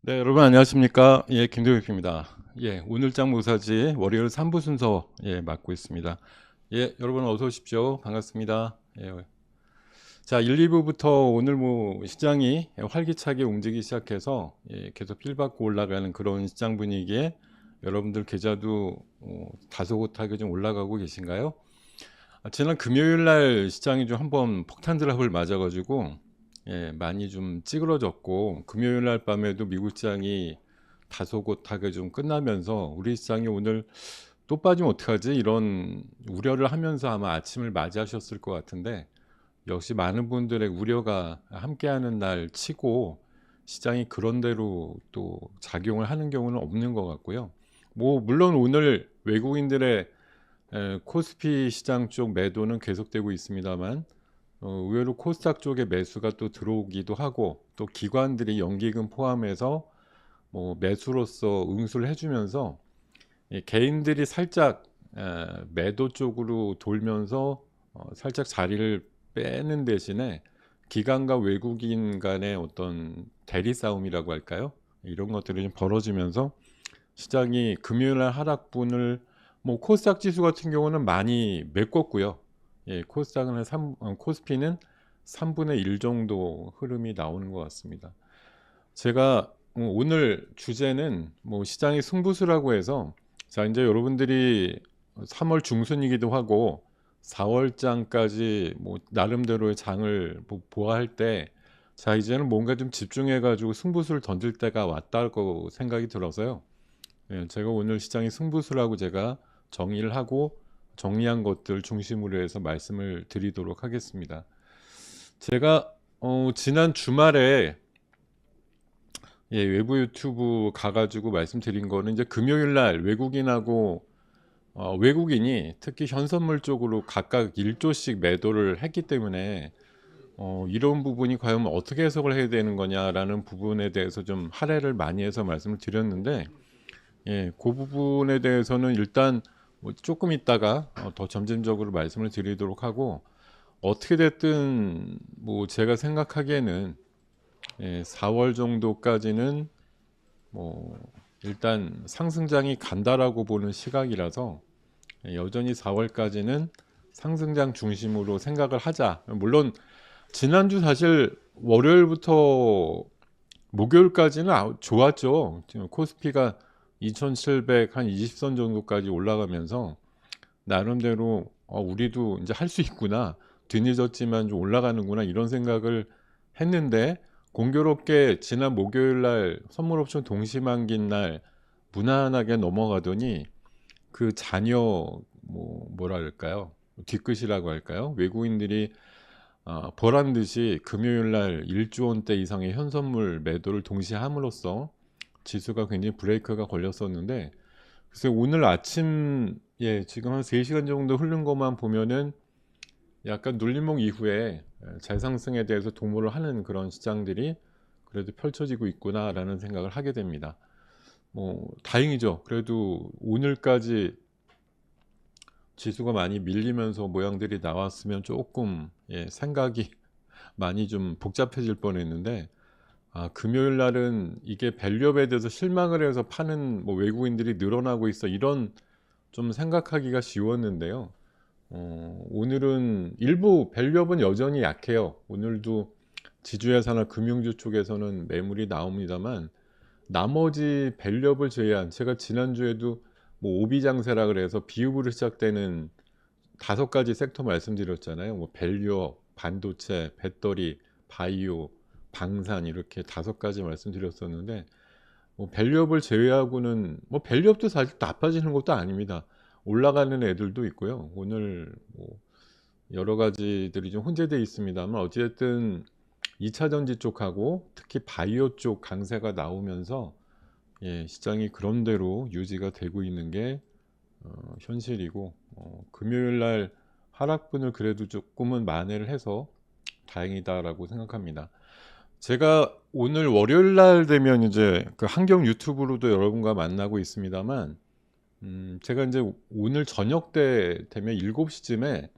네, 여러분 안녕하십니까? 예, 김도혁입니다. 예, 오늘장 모사지 월요일 3부 순서 맡고 있습니다. 예, 여러분 어서 오십시오. 반갑습니다. 예. 자, 1, 2부부터 오늘 뭐 시장이 활기차게 움직이기 시작해서 계속 필받고 올라가는 그런 시장 분위기에 여러분들 계좌도 다소곳하게 좀 올라가고 계신가요? 지난 금요일 날 시장이 좀 한번 폭탄 드랍을 맞아가지고 많이 좀 찌그러졌고, 금요일 날 밤에도 미국 시장이 다소곳하게 좀 끝나면서 우리 시장이 오늘 또 빠지면 어떡하지? 이런 우려를 하면서 아마 아침을 맞이하셨을 것 같은데, 역시 많은 분들의 우려가 함께하는 날 치고 시장이 그런대로 또 작용을 하는 경우는 없는 것 같고요. 뭐 물론 오늘 외국인들의 코스피 시장 쪽 매도는 계속되고 있습니다만, 의외로 코스닥 쪽에 매수가 또 들어오기도 하고, 또 기관들이 연기금 포함해서 뭐 매수로서 응수를 해주면서 개인들이 살짝 매도 쪽으로 돌면서 살짝 자리를 빼는 대신에 기관과 외국인 간의 어떤 대리 싸움이라고 할까요? 이런 것들이 좀 벌어지면서 시장이 금요일 날 하락분을, 뭐 코스닥 지수 같은 경우는 많이 메꿨고요. 예, 코스피는 3분의 1 정도 흐름이 나오는 것 같습니다. 제가 오늘 주제는 뭐 시장의 승부수라고 해서, 자 이제 여러분들이 3월 중순이기도 하고 4월장까지 뭐 나름대로의 장을 보아할 때, 자 이제는 뭔가 좀 집중해 가지고 승부수를 던질 때가 왔다고 생각이 들어서요. 제가 오늘 시장의 승부수라고 제가 정의를 하고 정리한 것들 중심으로 해서 말씀을 드리도록 하겠습니다. 제가 지난 주말에 외부 유튜브 가가지고 말씀드린 거는, 이제 금요일 날 외국인이 특히 현선물 쪽으로 각각 1조씩 매도를 했기 때문에 이런 부분이 과연 어떻게 해석을 해야 되는 거냐라는 부분에 대해서 좀 할애를 많이 해서 말씀을 드렸는데, 그 부분에 대해서는 일단 뭐 조금 있다가 더 점진적으로 말씀을 드리도록 하고, 어떻게 됐든 뭐 제가 생각하기에는 4월 정도까지는 뭐 일단 상승장이 간다라고 보는 시각이라서, 여전히 4월까지는 상승장 중심으로 생각을 하자. 물론 지난주 사실 월요일부터 목요일까지는 좋았죠. 지금 코스피가 2700 한 20선 정도까지 올라가면서 나름대로 우리도 이제 할 수 있구나, 뒤늦었지만 좀 올라가는구나 이런 생각을 했는데, 공교롭게 지난 목요일 날 선물 옵션 동시만기인 날 무난하게 넘어가더니 그 잔여 뭐랄까요, 뒤끝이라고 할까요, 외국인들이 보란 듯이 금요일 날 1조 원대 이상의 현선물 매도를 동시에 함으로써 지수가 굉장히 브레이크가 걸렸었는데, 글쎄 오늘 아침 지금 한 3시간 정도 흐른 것만 보면은 약간 눌림목 이후에 재상승에 대해서 도모를 하는 그런 시장들이 그래도 펼쳐지고 있구나라는 생각을 하게 됩니다. 뭐 다행이죠. 그래도 오늘까지 지수가 많이 밀리면서 모양들이 나왔으면 조금 생각이 많이 좀 복잡해질 뻔했는데, 금요일 날은 이게 밸류업에 대해서 실망을 해서 파는 뭐 외국인들이 늘어나고 있어, 이런 좀 생각하기가 쉬웠는데요. 오늘은 일부 밸류업은 여전히 약해요. 오늘도 지주회사나 금융주 쪽에서는 매물이 나옵니다만, 나머지 밸류업을 제외한, 제가 지난주에도 뭐 오비장세라 그래서 비읍으로 시작되는 5가지 섹터 말씀드렸잖아요. 뭐 밸류업, 반도체, 배터리, 바이오, 방산, 이렇게 5가지 말씀드렸었는데, 뭐 밸류업을 제외하고는, 뭐 밸류업도 사실 나빠지는 것도 아닙니다. 올라가는 애들도 있고요. 오늘 뭐 여러 가지들이 좀 혼재되어 있습니다만, 어찌됐든 2차 전지 쪽하고 특히 바이오 쪽 강세가 나오면서 시장이 그런대로 유지가 되고 있는 게 현실이고, 금요일 날 하락분을 그래도 조금은 만회를 해서 다행이다라고 생각합니다. 제가 오늘 월요일 날 되면 이제 그 한경 유튜브로도 여러분과 만나고 있습니다만, 제가 이제 오늘 저녁 때 되면 7시쯤에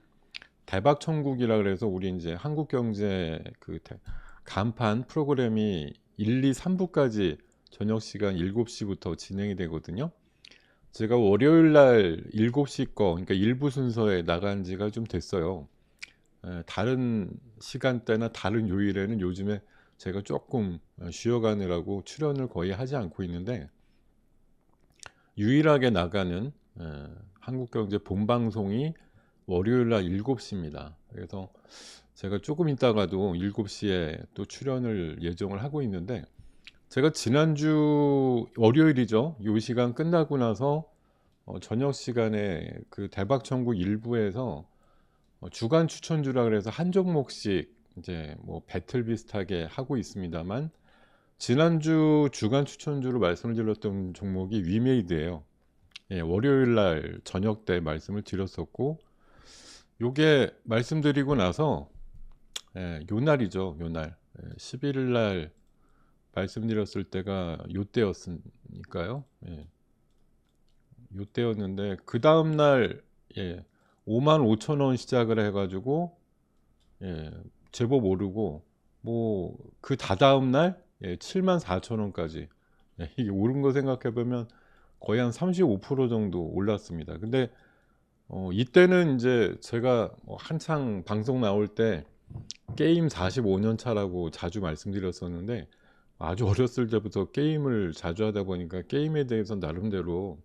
대박 천국이라 그래서 우리 이제 한국경제 그 간판 프로그램이 1, 2, 3부까지 저녁 시간 7시부터 진행이 되거든요. 제가 월요일 날 7시 거, 그러니까 일부 순서에 나간 지가 좀 됐어요. 다른 시간대나 다른 요일에는 요즘에 제가 조금 쉬어가느라고 출연을 거의 하지 않고 있는데, 유일하게 나가는 한국경제 본방송이 월요일 날 7시입니다. 그래서 제가 조금 있다가도 7시에 또 출연을 예정을 하고 있는데, 제가 지난주 월요일이죠. 요 시간 끝나고 나서 저녁 시간에 그 대박천국 일부에서 주간 추천주라 그래서 한 종목씩 이제 뭐 배틀 비슷하게 하고 있습니다만, 지난주 주간 추천주로 말씀을 드렸던 종목이 위메이드예요. 예, 월요일 날 저녁 때 말씀을 드렸었고, 요게 말씀드리고 나서 요 날이죠. 요 날. 11일 날 말씀드렸을 때가 요 때였으니까요. 예, 요 때였는데 그 다음 날 5만 5천 원 시작을 해가지고 예, 제법 오르고, 뭐 그 다다음 날 7만 4천 원까지, 이게 오른 거 생각해 보면 거의 한 35% 정도 올랐습니다. 근데 이때는 이제 제가 한창 방송 나올 때 게임 45년 차라고 자주 말씀드렸었는데, 아주 어렸을 때부터 게임을 자주 하다 보니까 게임에 대해서 나름대로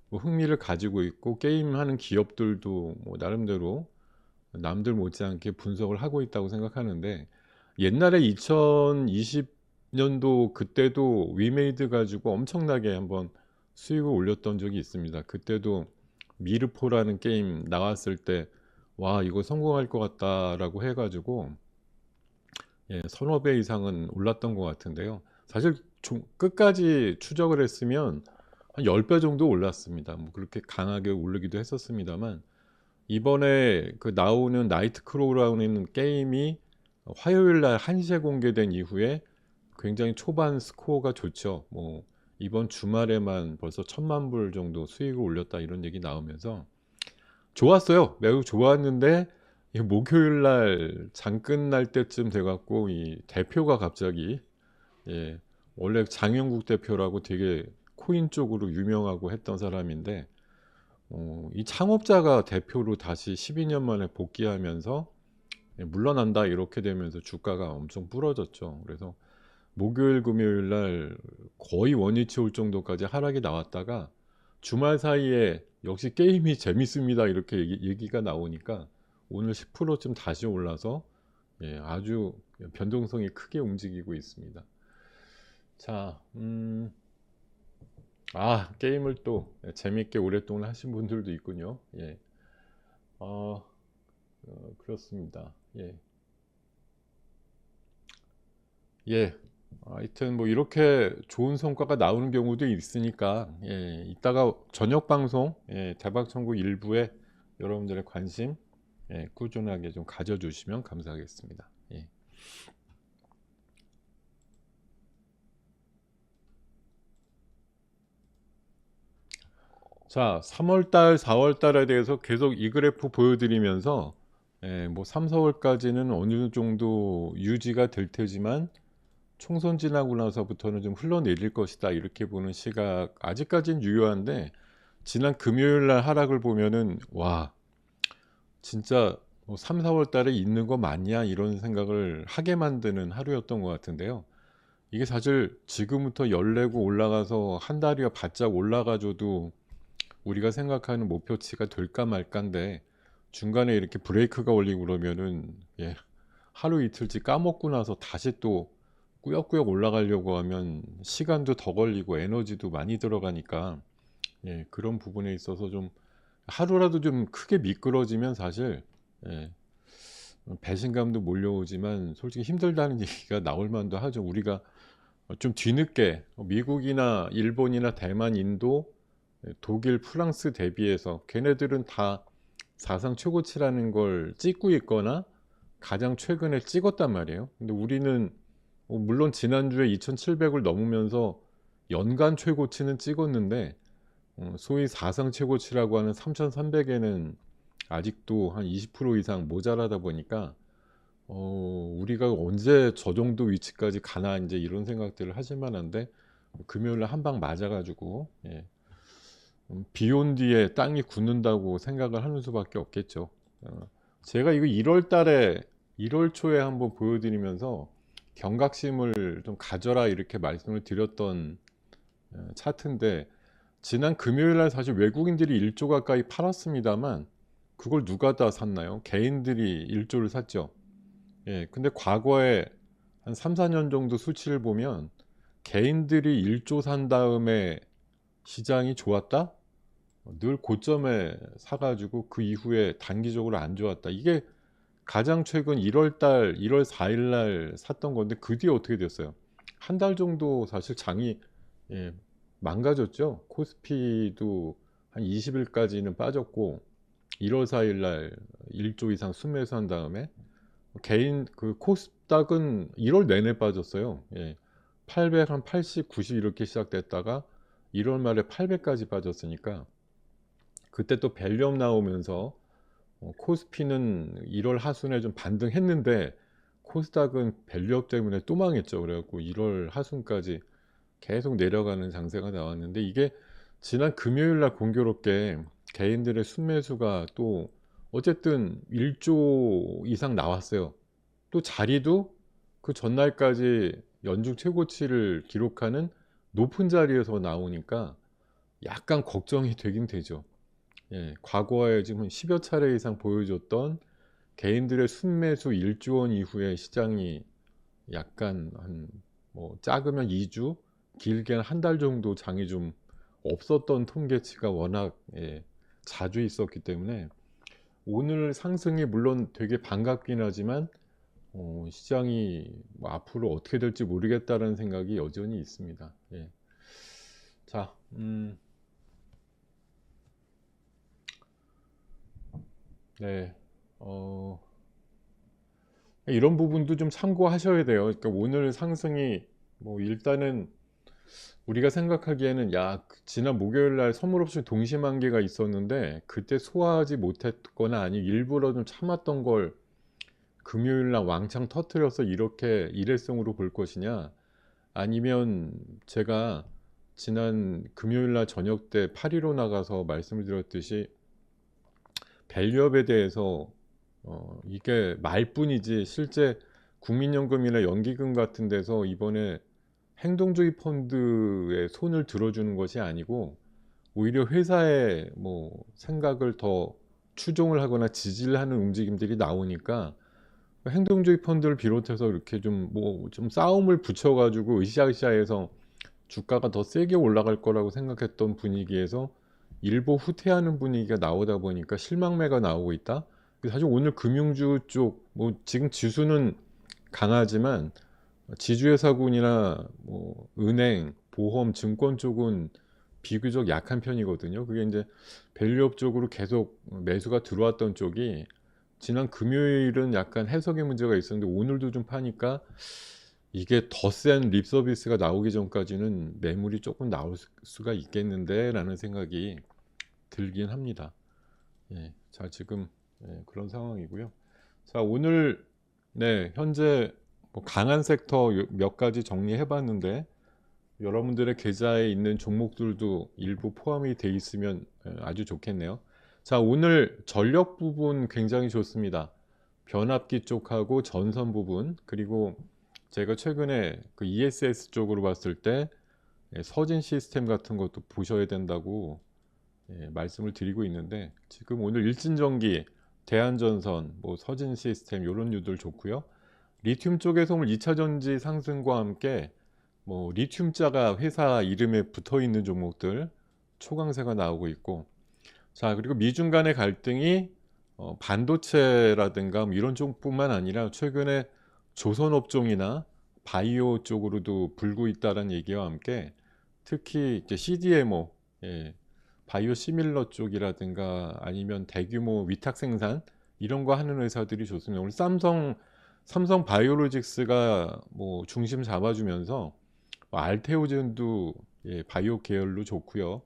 뭐 흥미를 가지고 있고, 게임하는 기업들도 뭐 나름대로 남들 못지않게 분석을 하고 있다고 생각하는데, 옛날에 2020년도 그때도 위메이드 가지고 엄청나게 한번 수익을 올렸던 적이 있습니다. 그때도 미르포라는 게임 나왔을 때 와 이거 성공할 것 같다라고 해가지고 서너 배 이상은 올랐던 것 같은데요. 사실 끝까지 추적을 했으면 한 10배 정도 올랐습니다. 뭐 그렇게 강하게 오르기도 했었습니다만, 이번에 그 나오는 나이트 크로우라는 게임이 화요일 날 1시에 공개된 이후에 굉장히 초반 스코어가 좋죠. 뭐 이번 주말에만 벌써 1,000만 불 정도 수익을 올렸다 이런 얘기 나오면서 좋았어요. 매우 좋았는데 이 목요일 날 장 끝날 때쯤 돼갖고 이 대표가 갑자기 예, 원래 장영국 대표라고 되게 코인 쪽으로 유명하고 했던 사람인데 이 창업자가 대표로 다시 12년 만에 복귀하면서 물러난다 이렇게 되면서 주가가 엄청 부러졌죠. 그래서 목요일 금요일 날 거의 원위치 올 정도까지 하락이 나왔다가 주말 사이에 역시 게임이 재밌습니다 이렇게 얘기가 나오니까 오늘 10%쯤 다시 올라서 아주 변동성이 크게 움직이고 있습니다. 자, 게임을 또 재밌게 오랫동안 하신 분들도 있군요. 어, 그렇습니다. 예. 하여튼 뭐 이렇게 좋은 성과가 나오는 경우도 있으니까 이따가 저녁 방송 대박천국 일부에 여러분들의 관심 꾸준하게 좀 가져주시면 감사하겠습니다. 자, 3월달, 4월달에 대해서 계속 이 그래프 보여드리면서 뭐 3, 4월까지는 어느 정도 유지가 될 테지만 총선 지나고 나서부터는 좀 흘러내릴 것이다 이렇게 보는 시각, 아직까지는 유효한데, 지난 금요일 날 하락을 보면은 와 진짜 뭐 3, 4월 달에 있는 거 맞냐 이런 생각을 하게 만드는 하루였던 것 같은데요. 이게 사실 지금부터 열내고 올라가서 한 달이가 바짝 올라가줘도 우리가 생각하는 목표치가 될까 말까인데, 중간에 이렇게 브레이크가 올리고 그러면은 하루 이틀치 까먹고 나서 다시 또 꾸역꾸역 올라가려고 하면 시간도 더 걸리고 에너지도 많이 들어가니까 그런 부분에 있어서 좀 하루라도 좀 크게 미끄러지면 사실 예, 배신감도 몰려오지만 솔직히 힘들다는 얘기가 나올 만도 하죠. 우리가 좀 뒤늦게 미국이나 일본이나 대만, 인도, 독일, 프랑스 대비해서 걔네들은 다 사상 최고치라는 걸 찍고 있거나 가장 최근에 찍었단 말이에요. 근데 우리는 물론 지난주에 2,700을 넘으면서 연간 최고치는 찍었는데 소위 사상 최고치라고 하는 3,300에는 아직도 한 20% 이상 모자라다 보니까 우리가 언제 저 정도 위치까지 가나 이제 이런 생각들을 하실 만한데 금요일 날 한 방 맞아 가지고 예. 비온 뒤에 땅이 굳는다고 생각을 하는 수밖에 없겠죠. 어, 제가 이거 1월 달에 1월 초에 한번 보여드리면서 경각심을 좀 가져라 이렇게 말씀을 드렸던 차트인데 지난 금요일 날 사실 외국인들이 1조 가까이 팔았습니다만 그걸 누가 다 샀나요? 개인들이 1조를 샀죠. 예, 근데 과거에 한 3, 4년 정도 수치를 보면 개인들이 1조 산 다음에 시장이 좋았다? 늘 고점에 사가지고 그 이후에 단기적으로 안 좋았다. 이게 가장 최근 1월 달, 1월 4일 날 샀던 건데 그 뒤에 어떻게 됐어요? 한 달 정도 사실 장이 예, 망가졌죠. 코스피도 한 20일까지는 빠졌고 1월 4일 날 1조 이상 순매수한 다음에 개인 그 코스닥은 1월 내내 빠졌어요. 예. 800, 한 80, 90 이렇게 시작됐다가 1월 말에 800까지 빠졌으니까 그때 또 밸류업 나오면서 코스피는 1월 하순에 좀 반등했는데 코스닥은 밸류업 때문에 또 망했죠. 그래갖고 1월 하순까지 계속 내려가는 장세가 나왔는데 이게 지난 금요일 날 공교롭게 개인들의 순매수가 또 어쨌든 1조 이상 나왔어요. 또 자리도 그 전날까지 연중 최고치를 기록하는 높은 자리에서 나오니까 약간 걱정이 되긴 되죠. 예, 과거에 지금 10여 차례 이상 보여줬던 개인들의 순매수 1조 원 이후에 시장이 약간 한 뭐 작으면 2주, 길게는 한 달 정도 장이 좀 없었던 통계치가 워낙 예, 자주 있었기 때문에 오늘 상승이 물론 되게 반갑긴 하지만 시장이 뭐 앞으로 어떻게 될지 모르겠다는 생각이 여전히 있습니다. 예. 자, 네, 어, 이런 부분도 좀 참고하셔야 돼요. 그러니까 오늘 상승이 뭐 일단은 우리가 생각하기에는 야, 지난 목요일 날 선물 옵션 동시만기가 있었는데 그때 소화하지 못했거나 아니 일부러 좀 참았던 걸 금요일 날 왕창 터트려서 이렇게 일회성으로 볼 것이냐 아니면 제가 지난 금요일 날 저녁 때 8.15 나가서 말씀을 드렸듯이 밸류업에 대해서 이게 말뿐이지 실제 국민연금이나 연기금 같은 데서 이번에 행동주의 펀드에 손을 들어주는 것이 아니고 오히려 회사의 뭐 생각을 더 추종을 하거나 지지를 하는 움직임들이 나오니까 행동주의 펀드를 비롯해서 이렇게 좀 뭐 좀 싸움을 붙여가지고 으쌰으쌰해서 주가가 더 세게 올라갈 거라고 생각했던 분위기에서 일부 후퇴하는 분위기가 나오다 보니까 실망매가 나오고 있다. 사실 오늘 금융주 쪽 뭐 지금 지수는 강하지만 지주회사군이나 뭐 은행, 보험, 증권 쪽은 비교적 약한 편이거든요. 그게 이제 밸류업 쪽으로 계속 매수가 들어왔던 쪽이 지난 금요일은 약간 해석의 문제가 있었는데 오늘도 좀 파니까 이게 더 센 립 서비스가 나오기 전까지는 매물이 조금 나올 수가 있겠는데 라는 생각이 들긴 합니다. 예, 자 지금 예, 그런 상황이고요. 자 오늘 네 현재 뭐 강한 섹터 몇 가지 정리해 봤는데 여러분들의 계좌에 있는 종목들도 일부 포함이 돼 있으면 아주 좋겠네요. 자 오늘 전력 부분 굉장히 좋습니다. 변압기 쪽하고 전선 부분 그리고 제가 최근에 그 ESS 쪽으로 봤을 때 서진 시스템 같은 것도 보셔야 된다고 말씀을 드리고 있는데 지금 오늘 일진전기, 대한전선, 뭐 서진 시스템 이런 뉴들 좋고요. 리튬 쪽에서 오늘 2차 전지 상승과 함께 뭐 리튬자가 회사 이름에 붙어 있는 종목들 초강세가 나오고 있고 자 그리고 미중 간의 갈등이 반도체라든가 뭐 이런 쪽뿐만 아니라 최근에 조선업종이나 바이오 쪽으로도 불고 있다는 얘기와 함께 특히 이제 CDMO 예, 바이오 시밀러 쪽이라든가 아니면 대규모 위탁 생산 이런 거 하는 회사들이 좋습니다. 오늘 삼성 바이오로직스가 뭐 중심 잡아주면서 뭐 알테오젠도 예, 바이오 계열로 좋고요.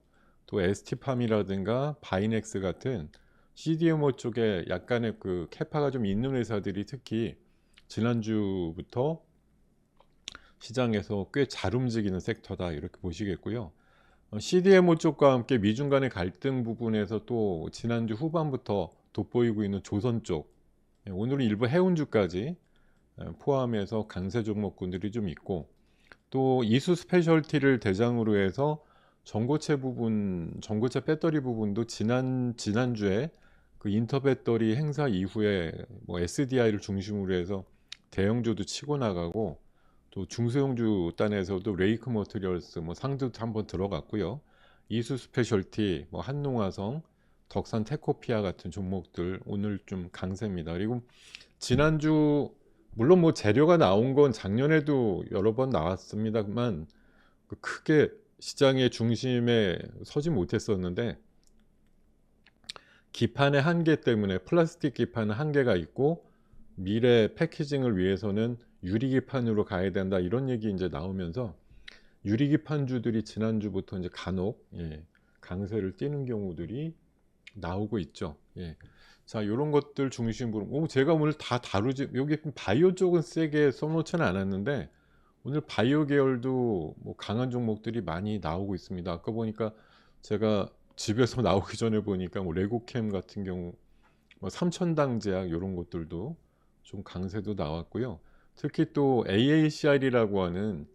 또 ST팜이라든가 바이넥스 같은 CDMO 쪽에 약간의 그 캐파가 좀 있는 회사들이 특히 지난주부터 시장에서 꽤 잘 움직이는 섹터다 이렇게 보시겠고요. CDMO 쪽과 함께 미중 간의 갈등 부분에서 또 지난주 후반부터 돋보이고 있는 조선 쪽, 오늘은 일부 해운주까지 포함해서 강세 종목군들이 좀 있고, 또 이수 스페셜티를 대상으로 해서 전고체 부분, 전고체 배터리 부분도 지난주에 그 인터 배터리 행사 이후에 뭐 SDI를 중심으로 해서 대형주도 치고 나가고, 또 중소형주 단에서도 레이크 머티리얼스 뭐 상도 한번 들어갔고요. 이수 스페셜티, 뭐 한농화성, 덕산 테코피아 같은 종목들 오늘 좀 강세입니다. 그리고 지난주 물론 뭐 재료가 나온 건 작년에도 여러 번 나왔습니다만 크게 시장의 중심에 서지 못했었는데, 기판의 한계 때문에 플라스틱 기판은 한계가 있고 미래 패키징을 위해서는 유리기판으로 가야 된다 이런 얘기 이제 나오면서 유리기판주들이 지난주부터 이제 간혹 강세를 띠는 경우들이 나오고 있죠. 자, 이런 것들 중심으로 제가 오늘 다 다루지, 여기 바이오 쪽은 세게 써놓지는 않았는데 오늘 바이오 계열도 뭐 강한 종목들이 많이 나오고 있습니다. 아까 보니까 제가 집에서 나오기 전에 보니까 뭐 레고캠 같은 경우 뭐 삼천당제약 이런 것들도 좀 강세도 나왔고요. 특히 또 AACR이라고 하는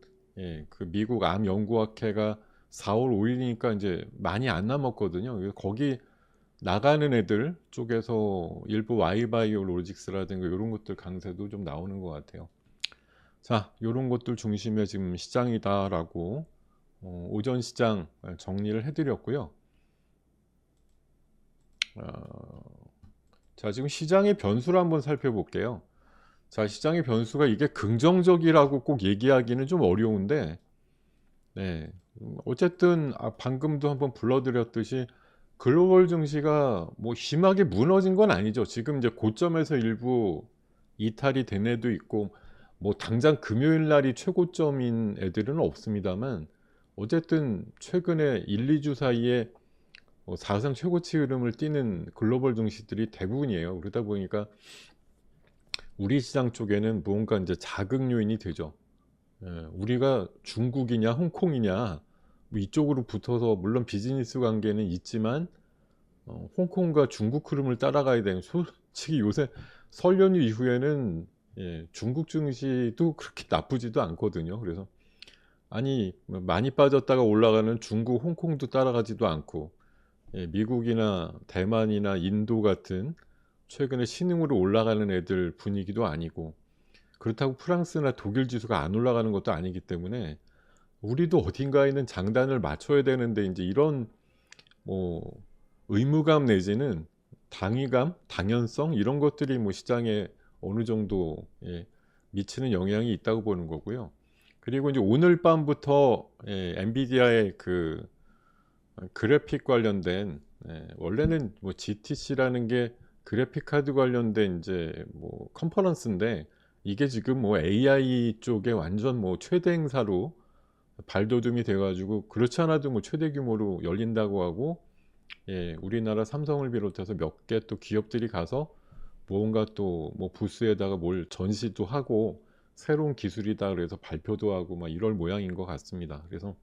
그 미국 암 연구학회가 4월 5일이니까 이제 많이 안 남았거든요. 그래서 거기 나가는 애들 쪽에서 일부 Y바이오로직스라든가 이런 것들 강세도 좀 나오는 것 같아요. 자, 이런 것들 중심의 지금 시장이다라고 오전 시장 정리를 해드렸고요. 자, 지금 시장의 변수를 한번 살펴볼게요. 자, 시장의 변수가 이게 긍정적이라고 꼭 얘기하기는 좀 어려운데, 어쨌든 방금도 한번 불러드렸듯이 글로벌 증시가 뭐 심하게 무너진 건 아니죠. 지금 이제 고점에서 일부 이탈이 된 애도 있고, 뭐 당장 금요일 날이 최고점인 애들은 없습니다만, 어쨌든 최근에 1, 2주 사이에 사상 최고치 흐름을 띠는 글로벌 증시들이 대부분이에요. 그러다 보니까 우리 시장 쪽에는 무언가 이제 자극 요인이 되죠. 우리가 중국이냐 홍콩이냐 뭐 이쪽으로 붙어서 물론 비즈니스 관계는 있지만 홍콩과 중국 흐름을 따라가야 되는, 솔직히 요새 설 연휴 이후에는 중국 증시도 그렇게 나쁘지도 않거든요. 그래서 아니 많이 빠졌다가 올라가는 중국, 홍콩도 따라가지도 않고, 미국이나 대만이나 인도 같은 최근에 신흥으로 올라가는 애들 분위기도 아니고, 그렇다고 프랑스나 독일 지수가 안 올라가는 것도 아니기 때문에 우리도 어딘가에는 장단을 맞춰야 되는데, 이제 이런 뭐 의무감 내지는 당위감, 당연성 이런 것들이 뭐 시장에 어느 정도 미치는 영향이 있다고 보는 거고요. 그리고 이제 오늘 밤부터 엔비디아의 그 그래픽 관련된, 원래는 뭐 GTC라는 게 그래픽 카드 관련된 이제 뭐 컨퍼런스인데, 이게 지금 뭐 AI 쪽에 완전 뭐 최대 행사로 발돋움이 돼가지고, 그렇지 않아도 뭐 최대 규모로 열린다고 하고, 우리나라 삼성을 비롯해서 몇 개 또 기업들이 가서 뭔가 또 뭐 부스에다가 뭘 전시도 하고 새로운 기술이다 그래서 발표도 하고 막 이럴 모양인 것 같습니다. 그래서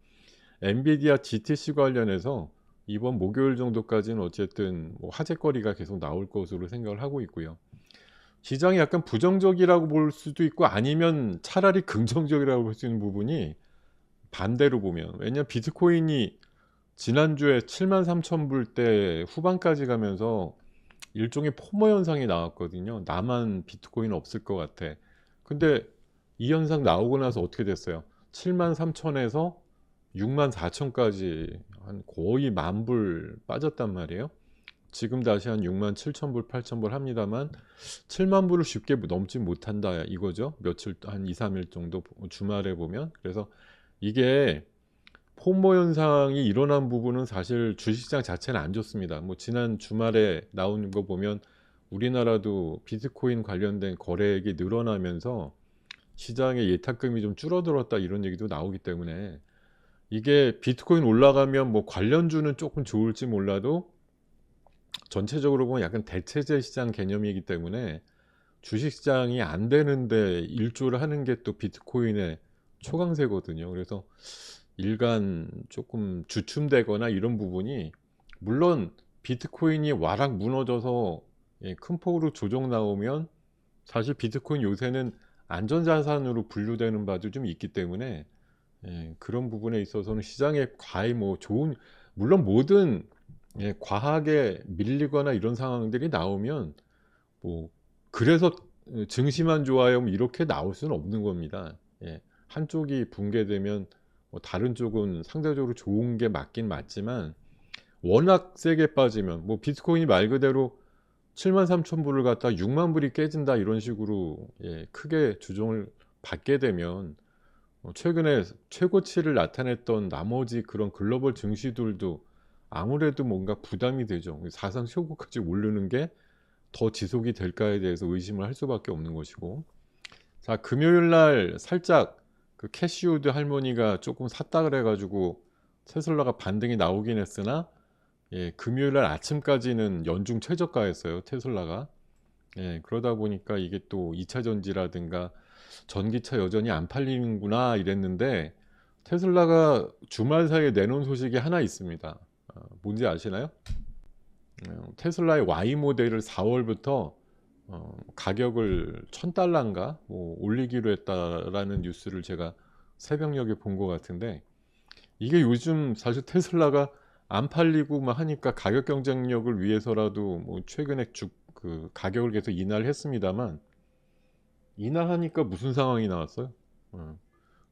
엔비디아 GTC 관련해서 이번 목요일 정도까지는 어쨌든 뭐 화제거리가 계속 나올 것으로 생각을 하고 있고요. 시장이 약간 부정적이라고 볼 수도 있고 아니면 차라리 긍정적이라고 볼 수 있는 부분이 반대로 보면, 왜냐면 비트코인이 지난주에 73,000불 대 후반까지 가면서 일종의 포모 현상이 나왔거든요. 나만 비트코인 없을 것 같아. 근데 이 현상 나오고 나서 어떻게 됐어요? 73,000에서 64,000까지 한 거의 10,000불 빠졌단 말이에요. 지금 다시 한 67,000불, 8,000불 합니다만 70,000불을 쉽게 넘지 못한다 이거죠. 며칠, 한 2, 3일 정도 주말에 보면. 그래서 이게 포모 현상이 일어난 부분은 사실 주식시장 자체는 안 좋습니다. 뭐 지난 주말에 나오는 거 보면 우리나라도 비트코인 관련된 거래액이 늘어나면서 시장의 예탁금이 좀 줄어들었다 이런 얘기도 나오기 때문에, 이게 비트코인 올라가면 뭐 관련주는 조금 좋을지 몰라도 전체적으로 보면 약간 대체제 시장 개념이기 때문에 주식시장이 안 되는데 1조를 하는 게 또 비트코인의 초강세거든요. 그래서 일간 조금 주춤되거나 이런 부분이, 물론 비트코인이 와락 무너져서 큰 폭으로 조정 나오면 사실 비트코인 요새는 안전자산으로 분류되는 바도 좀 있기 때문에 그런 부분에 있어서는 시장에 과히 뭐 좋은, 물론 모든 과하게 밀리거나 이런 상황들이 나오면 뭐 그래서 증시만 좋아요 뭐 이렇게 나올 수는 없는 겁니다. 한쪽이 붕괴되면 뭐 다른 쪽은 상대적으로 좋은 게 맞긴 맞지만, 워낙 세게 빠지면 뭐 비트코인이 말 그대로 73,000불을 갖다 6만 불이 깨진다 이런 식으로 크게 조정을 받게 되면 최근에 최고치를 나타냈던 나머지 그런 글로벌 증시들도 아무래도 뭔가 부담이 되죠. 사상 최고까지 오르는 게 더 지속이 될까에 대해서 의심을 할 수밖에 없는 것이고. 자, 금요일 날 살짝 그 캐시우드 할머니가 조금 샀다 그래 가지고 테슬라가 반등이 나오긴 했으나, 금요일 날 아침까지는 연중 최저가였어요, 테슬라가. 그러다 보니까 이게 또 2차 전지라든가 전기차 여전히 안 팔리는구나 이랬는데, 테슬라가 주말 사이에 내놓은 소식이 하나 있습니다. 뭔지 아시나요? 테슬라의 Y 모델을 4월부터 가격을 1000달러인가 뭐 올리기로 했다라는 뉴스를 제가 새벽녘에 본 것 같은데, 이게 요즘 사실 테슬라가 안 팔리고 막 하니까 가격 경쟁력을 위해서라도 뭐 최근에 그 가격을 계속 인하를 했습니다만, 인하하니까 무슨 상황이 나왔어요?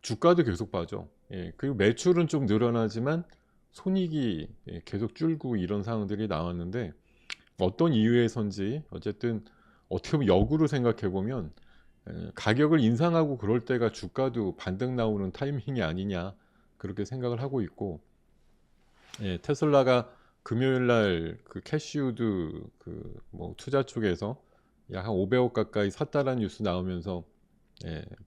주가도 계속 빠져. 그리고 매출은 좀 늘어나지만 손익이 계속 줄고 이런 상황들이 나왔는데, 어떤 이유에선지 어쨌든 어떻게 보면 역으로 생각해 보면 가격을 인상하고 그럴 때가 주가도 반등 나오는 타이밍이 아니냐, 그렇게 생각을 하고 있고, 테슬라가 금요일 날 그 캐시우드 그 뭐 투자 쪽에서 약 한 500억 가까이 샀다라는 뉴스 나오면서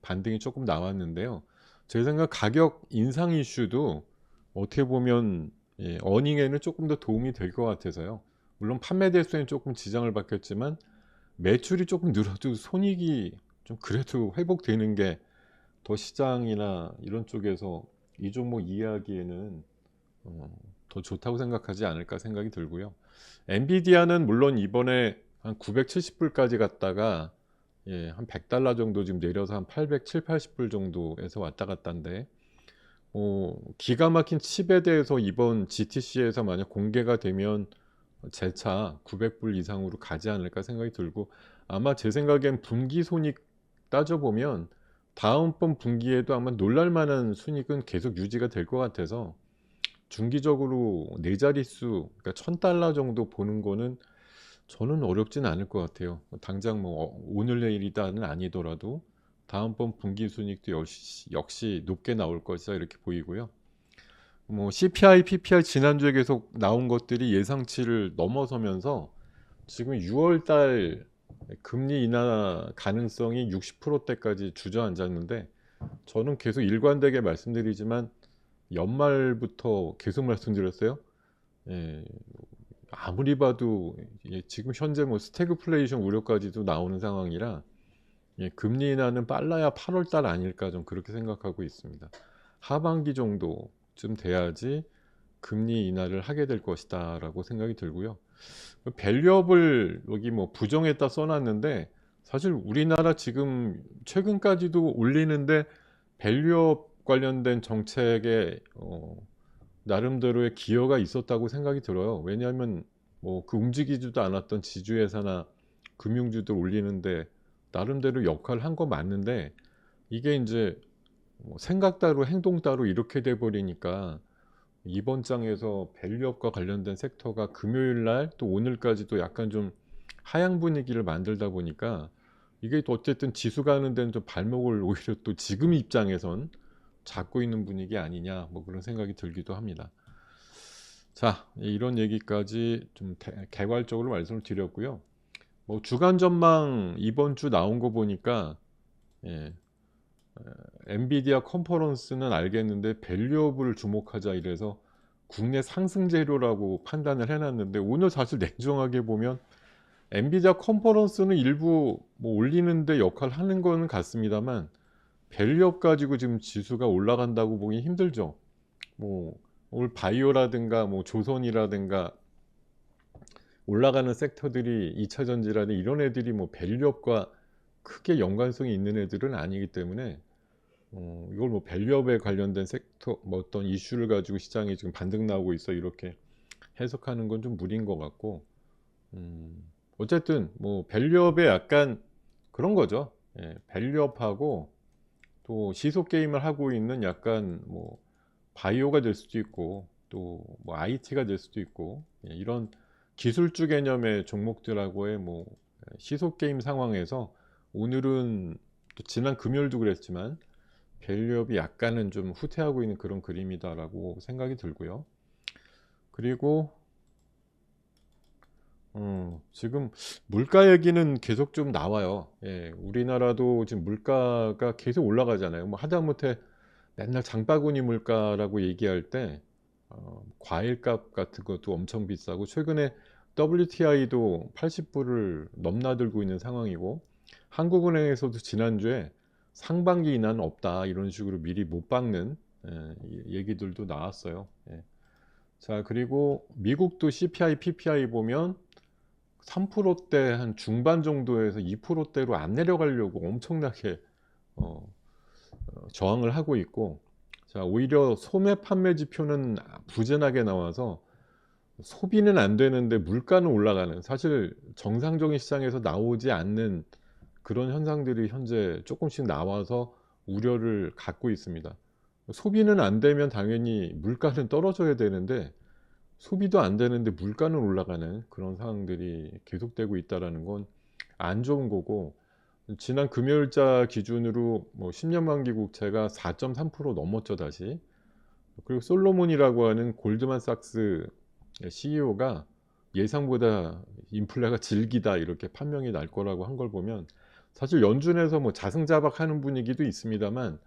반등이 조금 나왔는데요. 제 생각 가격 인상 이슈도 어떻게 보면 어닝에는 조금 더 도움이 될 것 같아서요. 물론 판매 대수에는 조금 지장을 받겠지만 매출이 조금 늘어도 손익이 좀 그래도 회복되는 게 더 시장이나 이런 쪽에서 이 종목 이해하기에는 더 좋다고 생각하지 않을까 생각이 들고요. 엔비디아는 물론 이번에 한 970불까지 갔다가 한 100달러 정도 지금 내려서 한 807, 80불 정도에서 왔다 갔다인데, 기가 막힌 칩에 대해서 이번 GTC에서 만약 공개가 되면 재차 900불 이상으로 가지 않을까 생각이 들고, 아마 제 생각엔 분기 손익 따져보면 다음번 분기에도 아마 놀랄만한 순익은 계속 유지가 될 것 같아서, 중기적으로 네 자릿수, 그러니까 1000달러 정도 보는 거는 저는 어렵진 않을 것 같아요. 당장 뭐 오늘 내일이다는 아니더라도 다음번 분기 순익도 역시 높게 나올 것이다 이렇게 보이고요. 뭐 CPI, PPI 지난주에 계속 나온 것들이 예상치를 넘어서면서 지금 6월 달 금리 인하 가능성이 60%대까지 주저앉았는데, 저는 계속 일관되게 말씀드리지만 연말부터 계속 말씀드렸어요. 예, 아무리 봐도 지금 현재 뭐 스태그플레이션 우려까지도 나오는 상황이라 금리 인하는 빨라야 8월 달 아닐까, 좀 그렇게 생각하고 있습니다. 하반기 정도쯤 돼야지 금리 인하를 하게 될 것이다 라고 생각이 들고요. 밸류업을 여기 뭐 부정했다 써놨는데, 사실 우리나라 지금 최근까지도 올리는데 밸류업 관련된 정책에 나름대로의 기여가 있었다고 생각이 들어요. 왜냐하면 뭐 그 움직이지도 않았던 지주회사나 금융주들 올리는데 나름대로 역할을 한 거 맞는데, 이게 이제 뭐 생각 따로 행동 따로 이렇게 돼 버리니까 이번 장에서 밸류업과 관련된 섹터가 금요일 날 또 오늘까지도 약간 좀 하향 분위기를 만들다 보니까, 이게 또 어쨌든 지수 가는 데는 좀 발목을 오히려 또 지금 입장에선 잡고 있는 분위기 아니냐, 뭐 그런 생각이 들기도 합니다. 자, 이런 얘기까지 좀 개괄적으로 말씀을 드렸고요. 뭐 주간 전망 이번 주 나온 거 보니까 예, 엔비디아 컨퍼런스는 알겠는데 밸류업을 주목하자 이래서 국내 상승 재료라고 판단을 해놨는데, 오늘 사실 냉정하게 보면 엔비디아 컨퍼런스는 일부 뭐 올리는 데 역할을 하는 거는 같습니다만 밸류업 가지고 지금 지수가 올라간다고 보기 힘들죠. 뭐 오늘 바이오라든가 뭐 조선이라든가 올라가는 섹터들이 2차 전지라든 이런 애들이 뭐 밸류업과 크게 연관성이 있는 애들은 아니기 때문에 이걸 뭐 밸류업에 관련된 섹터 뭐 어떤 이슈를 가지고 시장이 지금 반등 나오고 있어 이렇게 해석하는 건 좀 무리인 것 같고 어쨌든 뭐 밸류업에 약간 그런 거죠. 예, 밸류업하고 또 시속 게임을 하고 있는 약간 뭐 바이오가 될 수도 있고 또 뭐 IT가 될 수도 있고 예, 이런 기술주 개념의 종목들하고의 뭐 시속 게임 상황에서 오늘은 또 지난 금요일도 그랬지만 밸류업이 약간은 좀 후퇴하고 있는 그런 그림이다라고 생각이 들고요. 그리고 지금 물가 얘기는 계속 좀 나와요. 예, 우리나라도 지금 물가가 계속 올라가잖아요. 뭐 하다못해 맨날 장바구니 물가라고 얘기할 때 과일값 같은 것도 엄청 비싸고 최근에 WTI도 80불을 넘나들고 있는 상황이고 한국은행에서도 지난주에 상반기 인하는 없다 이런 식으로 미리 못 박는 얘기들도 나왔어요. 예. 자, 그리고 미국도 CPI, PPI 보면 3%대 한 중반 정도에서 2%대로 안 내려가려고 엄청나게 어, 저항을 하고 있고 자 오히려 소매 판매 지표는 부진하게 나와서 소비는 안 되는데 물가는 올라가는 사실 정상적인 시장에서 나오지 않는 그런 현상들이 현재 조금씩 나와서 우려를 갖고 있습니다. 소비는 안 되면 당연히 물가는 떨어져야 되는데 소비도 안 되는데 물가는 올라가는 그런 상황들이 계속되고 있다라는 건 안 좋은 거고 지난 금요일자 기준으로 뭐 10년 만기 국채가 4.3% 넘었죠 다시. 그리고 솔로몬이라고 하는 골드만삭스 CEO가 예상보다 인플레가 질기다 이렇게 판명이 날 거라고 한 걸 보면 사실 연준에서 뭐 자승자박하는 분위기도 있습니다만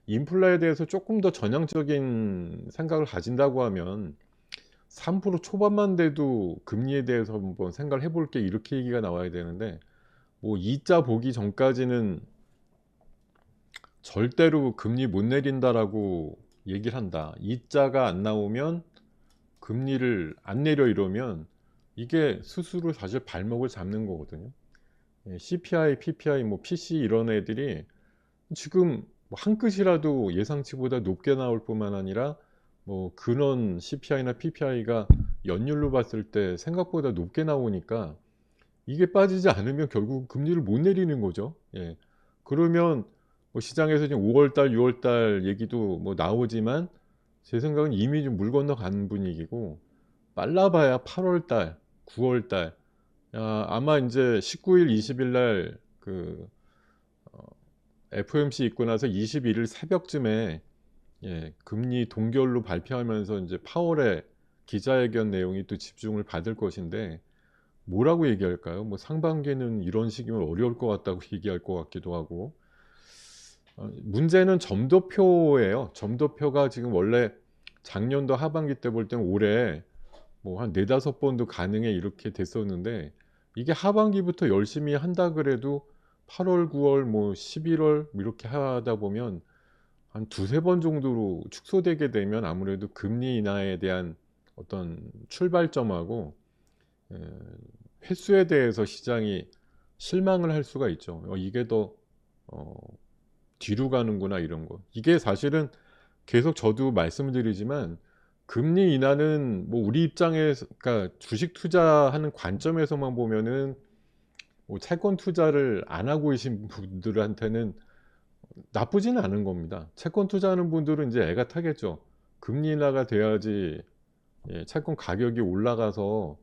인플레에 대해서 조금 더 전향적인 생각을 가진다고 하면 3% 초반만 돼도 금리에 대해서 한번 생각을 해볼 게 이렇게 얘기가 나와야 되는데 뭐 2자 보기 전까지는 절대로 금리 못 내린다라고 얘기를 한다. 2자가 안 나오면 금리를 안 내려 이러면 이게 스스로 사실 발목을 잡는 거거든요. 예, CPI, PPI, 뭐 PC 이런 애들이 지금 뭐한 끗이라도 예상치보다 높게 나올 뿐만 아니라 뭐 근원 CPI나 PPI가 연율로 봤을 때 생각보다 높게 나오니까 이게 빠지지 않으면 결국 금리를 못 내리는 거죠. 예. 그러면 뭐 시장에서 지금 5월 달, 6월 달 얘기도 뭐 나오지만 제 생각은 이미 좀 물 건너간 분위기고 빨라봐야 8월 달, 9월 달 아마 인제 19일, 20일 날 그 FOMC 있고 나서 21일 새벽쯤에 예 금리 동결로 발표하면서 인제 파월의 기자회견 내용이 또 집중을 받을 것인데 뭐라고 얘기할까요? 뭐 상반기에는 이런 식이면 어려울 것 같다고 얘기할 것 같기도 하고 문제는 점도표예요. 점도표가 지금 원래 작년도 하반기 때 볼 때는 올해 뭐 한 4-5 번도 가능해 이렇게 됐었는데 이게 하반기부터 열심히 한다 그래도 8월, 9월 뭐 11월 이렇게 하다 보면 한 2-3번 정도로 축소되게 되면 아무래도 금리 인하에 대한 어떤 출발점하고 에 횟수에 대해서 시장이 실망을 할 수가 있죠. 이게 더 어 '뒤로 가는구나.' 이런 거. 이게 사실은 계속 저도 말씀을 드리지만 금리 인하는 뭐 우리 입장에서 그러니까 주식 투자하는 관점에서만 보면은 뭐 채권 투자를 안 하고 계신 분들한테는 나쁘지는 않은 겁니다. 채권 투자하는 분들은 인제 애가 타겠죠. 금리 인하가 돼야지 예 채권 가격이 올라가서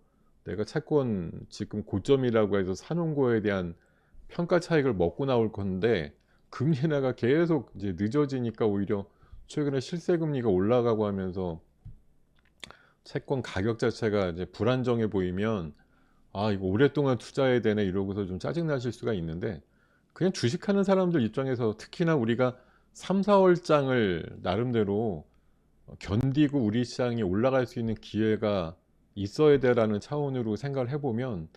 내가 채권 지금 고점이라고 해서 사 놓은 거에 대한 평가 차익을 먹고 나올 건데 금리 인하가 계속 이제 늦어지니까 오히려 최근에 실세 금리가 올라가고 하면서 채권 가격 자체가 이제 불안정해 보이면 '아 이거 오랫동안 투자해야 되네.' 이러고서 좀 짜증 나실 수가 있는데 그냥 주식하는 사람들 입장에서 특히나 우리가 3-4 월장을 나름대로 견디고 우리 시장이 올라갈 수 있는 기회가 있어야 돼라는 차원으로 생각을 해 보면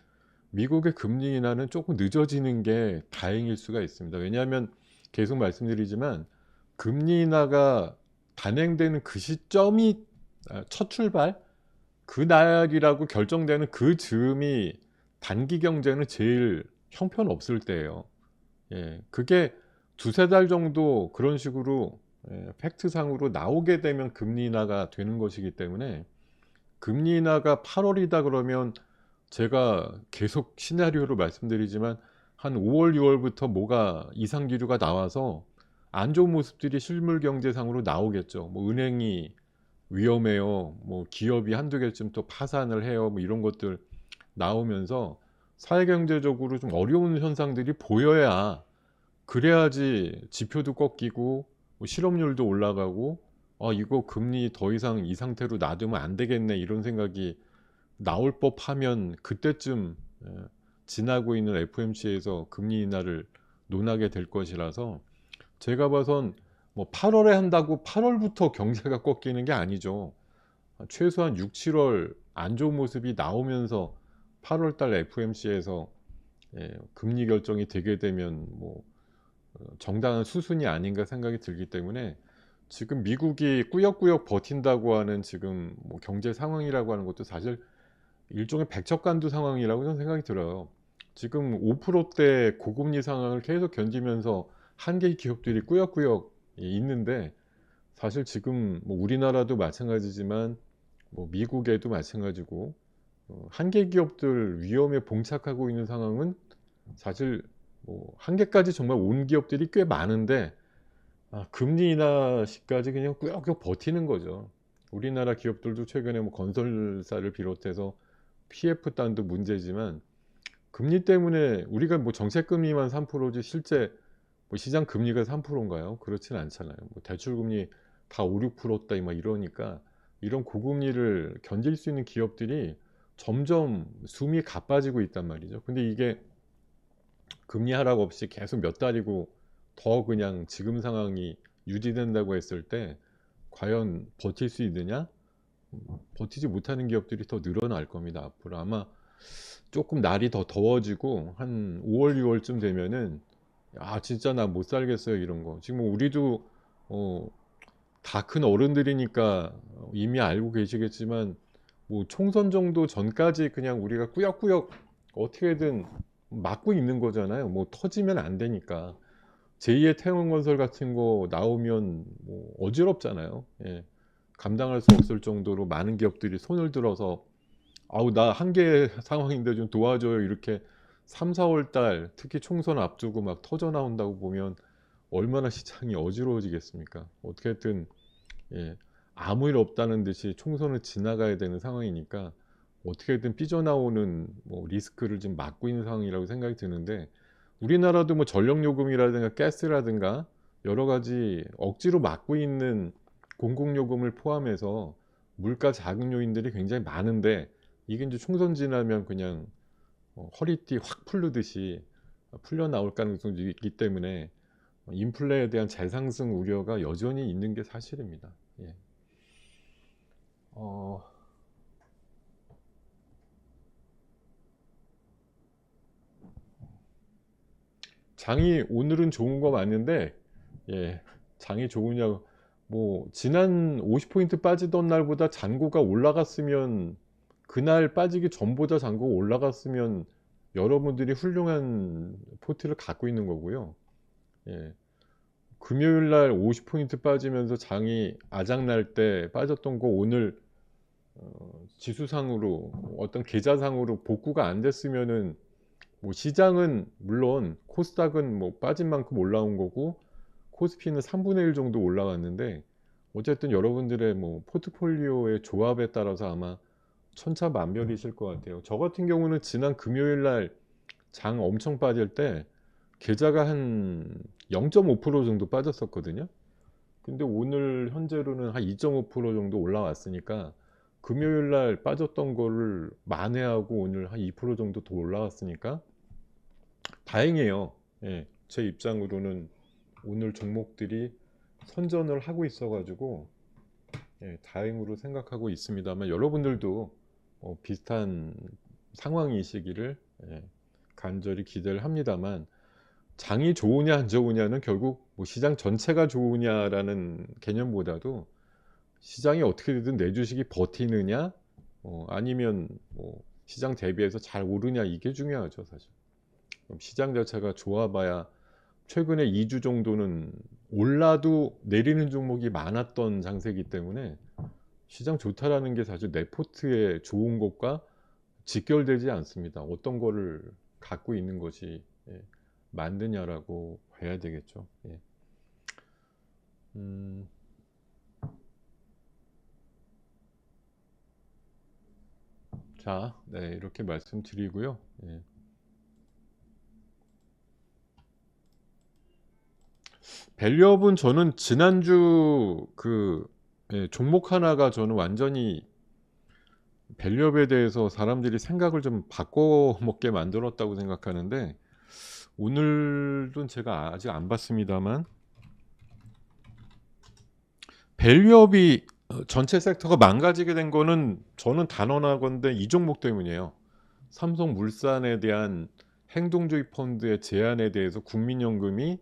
미국의 금리 인하는 조금 늦어지는 게 다행일 수가 있습니다. 왜냐하면 계속 말씀드리지만 금리 인하가 단행되는 그 시점이 첫 출발 그날이라고 결정되는 그 즈음이 단기 경제는 제일 형편없을 때예요. 예. 그게 두세 달 정도 그런 식으로 팩트상으로 나오게 되면 금리 인하가 되는 것이기 때문에 금리 인하가 8 월이다 그러면 제가 계속 시나리오로 말씀드리지만 한 5 월, 6 월부터 뭐가 이상 기류가 나와서 안 좋은 모습들이 실물 경제상으로 나오겠죠. 뭐 은행이 위험해요. 뭐 기업이 한두 개쯤 또 파산을 해요. 뭐 이런 것들 나오면서 사회 경제적으로 좀 어려운 현상들이 보여야 그래야지 지표도 꺾이고 뭐 실업률도 올라가고 '아 이거 금리 더 이상 이 상태로 놔두면 안 되겠네.' 이런 생각이 나올 법하면 그때쯤 지나고 있는 FOMC에서 금리 인하를 논하게 될 것이라서 제가 봐선 뭐 8 월에 한다고 8 월부터 경제가 꺾이는 게 아니죠. 최소한 6-7월 안 좋은 모습이 나오면서 8월 달 FOMC에서 금리 결정이 되게 되면 뭐 정당한 수순이 아닌가 생각이 들기 때문에 지금 미국이 꾸역꾸역 버틴다고 하는 지금 뭐 경제 상황이라고 하는 것도 사실 일종의 백척간두 상황이라고 저는 생각이 들어요. 지금 5%대 고금리 상황을 계속 견디면서 한계의 기업들이 꾸역꾸역 있는데 사실 지금 뭐 우리나라도 마찬가지지만 뭐 미국에도 마찬가지고 한계 기업들 위험에 봉착하고 있는 상황은 사실 뭐 한계까지 정말 온 기업들이 꽤 많은데 금리 인하 시까지 그냥 꾸역꾸역 버티는 거죠. 우리나라 기업들도 최근에 뭐 건설사를 비롯해서 PF단도 문제지만 금리 때문에 우리가 뭐 정책 금리만 3%지 실제 뭐 시장 금리가 3% 인가요? 그렇진 않잖아요. 뭐 대출 금리 다 5-6% 대 막 이러니까 이런 고금리를 견딜 수 있는 기업들이 점점 숨이 가빠지고 있단 말이죠. 근데 이게 금리 하락 없이 계속 몇 달이고 더 그냥 지금 상황이 유지된다고 했을 때 과연 버틸 수 있느냐? 버티지 못하는 기업들이 더 늘어날 겁니다. 앞으로 아마 조금 날이 더 더워지고 한 5 월, 6 월쯤 되면은 '아 진짜 나 못 살겠어요.' 이런 거. 지금 뭐 우리도 어 다 큰 어른들이니까 이미 알고 계시겠지만 뭐 총선 정도 전까지 그냥 우리가 꾸역꾸역 어떻게든 막고 있는 거잖아요. 뭐 터지면 안 되니까. 제2의 태양건설 같은 거 나오면 뭐 어지럽잖아요. 예. 감당할 수 없을 정도로 많은 기업들이 손을 들어서 "아우 나 한계 상황인데 좀 도와줘요." 이렇게 3-4월 달 특히 총선 앞두고 막 터져 나온다고 보면 얼마나 시장이 어지러워지겠습니까. 어떻게든 예 아무 일 없다는 듯이 총선을 지나가야 되는 상황이니까 어떻게든 삐져나오는 뭐 리스크를 좀 막고 있는 상황이라고 생각이 드는데 우리나라도 뭐 전력 요금이라든가 가스라든가 여러 가지 억지로 막고 있는 공공 요금을 포함해서 물가 자극 요인들이 굉장히 많은데 이게 인제 총선 지나면 그냥 허리띠 확 풀르듯이 풀려 나올 가능성도 있기 때문에 인플레에 대한 재상승 우려가 여전히 있는 게 사실입니다. 예. 어 장이 오늘은 좋은 거 맞는데 예 장이 좋으냐고 뭐 지난 50 포인트 빠지던 날보다 잔고가 올라갔으면 그날 빠지기 전보다 잔고가 올라갔으면 여러분들이 훌륭한 포트를 갖고 있는 거고요. 예. 금요일 날 50 포인트 빠지면서 장이 아작날 때 빠졌던 거 오늘 지수상으로 어떤 계좌상으로 복구가 안 됐으면은 뭐 시장은 물론 코스닥은 뭐 빠진 만큼 올라온 거고 코스피는 3분의 1 정도 올라왔는데 어쨌든 여러분들의 뭐 포트폴리오의 조합에 따라서 아마 천차만별이실 것 같아요. 저 같은 경우는 지난 금요일 날 장 엄청 빠질 때 계좌가 한 0.5% 정도 빠졌었거든요. 근데 오늘 현재로는 한 2.5% 정도 올라왔으니까 금요일 날 빠졌던 거를 만회하고 오늘 한 2% 정도 더 올라왔으니까 다행이에요. 예. 제 입장으로는 오늘 종목들이 선전을 하고 있어 가지고 다행으로 생각하고 있습니다만 여러분들도 비슷한 상황이시기를 간절히 기대를 합니다만 장이 좋으냐 안 좋으냐는 결국 뭐 시장 전체가 좋으냐라는 개념보다도 시장이 어떻게 되든 내 주식이 버티느냐 아니면 뭐 시장 대비해서 잘 오르냐 이게 중요하죠 사실. 그럼 시장 자체가 좋아 봐야 최근에 2주 정도는 올라도 내리는 종목이 많았던 장세이기 때문에 시장 좋다라는 게 사실 내 포트에 좋은 것과 직결되지 않습니다. 어떤 거를 갖고 있는 것이 맞느냐라고 봐야 되겠죠. 예. 음. 자, 네, 이렇게 말씀드리고요. 예. 밸류업은 저는 지난주 종목 하나가 저는 완전히 밸류업에 대해서 사람들이 생각을 좀 바꿔 먹게 만들었다고 생각하는데 오늘은 제가 아직 안 봤습니다만 밸류업이 전체 섹터가 망가지게 된 거는 저는 단언하건대 이 종목 때문이에요. 삼성물산에 대한 행동주의 펀드의 제안에 대해서 국민연금이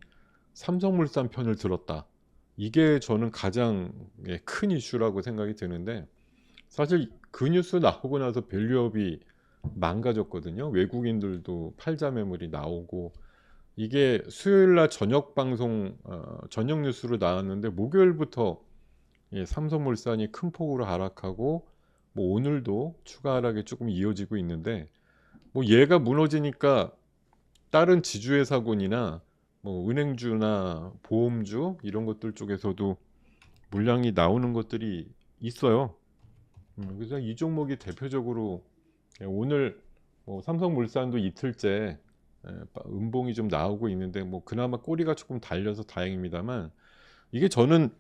삼성물산 편을 들었다. 이게 저는 가장 큰 이슈라고 생각이 드는데 사실 그 뉴스 나오고 나서 밸류업이 망가졌거든요. 외국인들도 팔자 매물이 나오고 이게 수요일 날 저녁 방송 저녁 뉴스로 나왔는데 목요일부터 삼성물산이 큰 폭으로 하락하고 뭐 오늘도 추가 하락이 조금 이어지고 있는데 뭐 얘가 무너지니까 다른 지주회사군이나 뭐 은행주나 보험주 이런 것들 쪽에서도 물량이 나오는 것들이 있어요. 그래서 이 종목이 대표적으로 오늘 뭐 삼성물산도 이틀째 음봉이 좀 나오고 있는데 뭐 그나마 꼬리가 조금 달려서 다행입니다만 이게 저는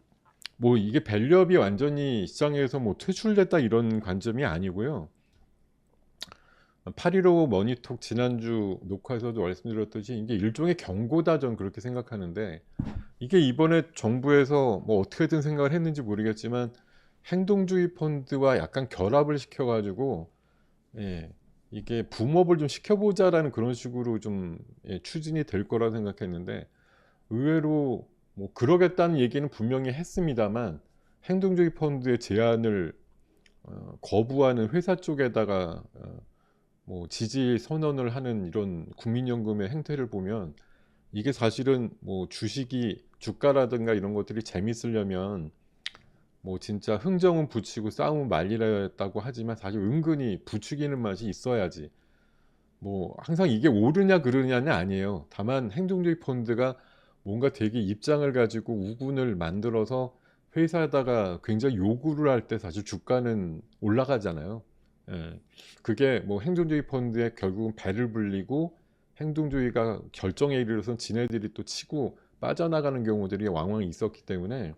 뭐 이게 밸류업이 완전히 시장에서 뭐 퇴출됐다 이런 관점이 아니고요. 8.15 머니톡 지난주 녹화에서도 말씀드렸듯이 이게 일종의 경고다 전 그렇게 생각하는데 이게 이번에 정부에서 뭐 어떻게든 생각을 했는지 모르겠지만 행동주의 펀드와 약간 결합을 시켜가지고 이게 붐업을 좀 시켜보자라는 그런 식으로 좀 추진이 될 거라 생각했는데 의외로 뭐 그러겠다는 얘기는 분명히 했습니다만 행동주의 펀드의 제안을 거부하는 회사 쪽에다가 뭐 지지 선언을 하는 이런 국민연금의 행태를 보면 이게 사실은 뭐 주식이 주가라든가 이런 것들이 재밌으려면 뭐 진짜 흥정은 붙이고 싸움은 말리라였다고 하지만 사실 은근히 부추기는 맛이 있어야지 뭐 항상 이게 옳으냐 그르냐는 아니에요. 다만 행동주의 펀드가 뭔가 되게 입장을 가지고 우군을 만들어서 회사에다가 굉장히 요구를 할 때 사실 주가는 올라가잖아요. 예. 그게 뭐 행동주의 펀드에 결국은 배를 불리고 행동주의가 결정에 이르러선 지네들이 또 치고 빠져나가는 경우들이 왕왕 있었기 때문에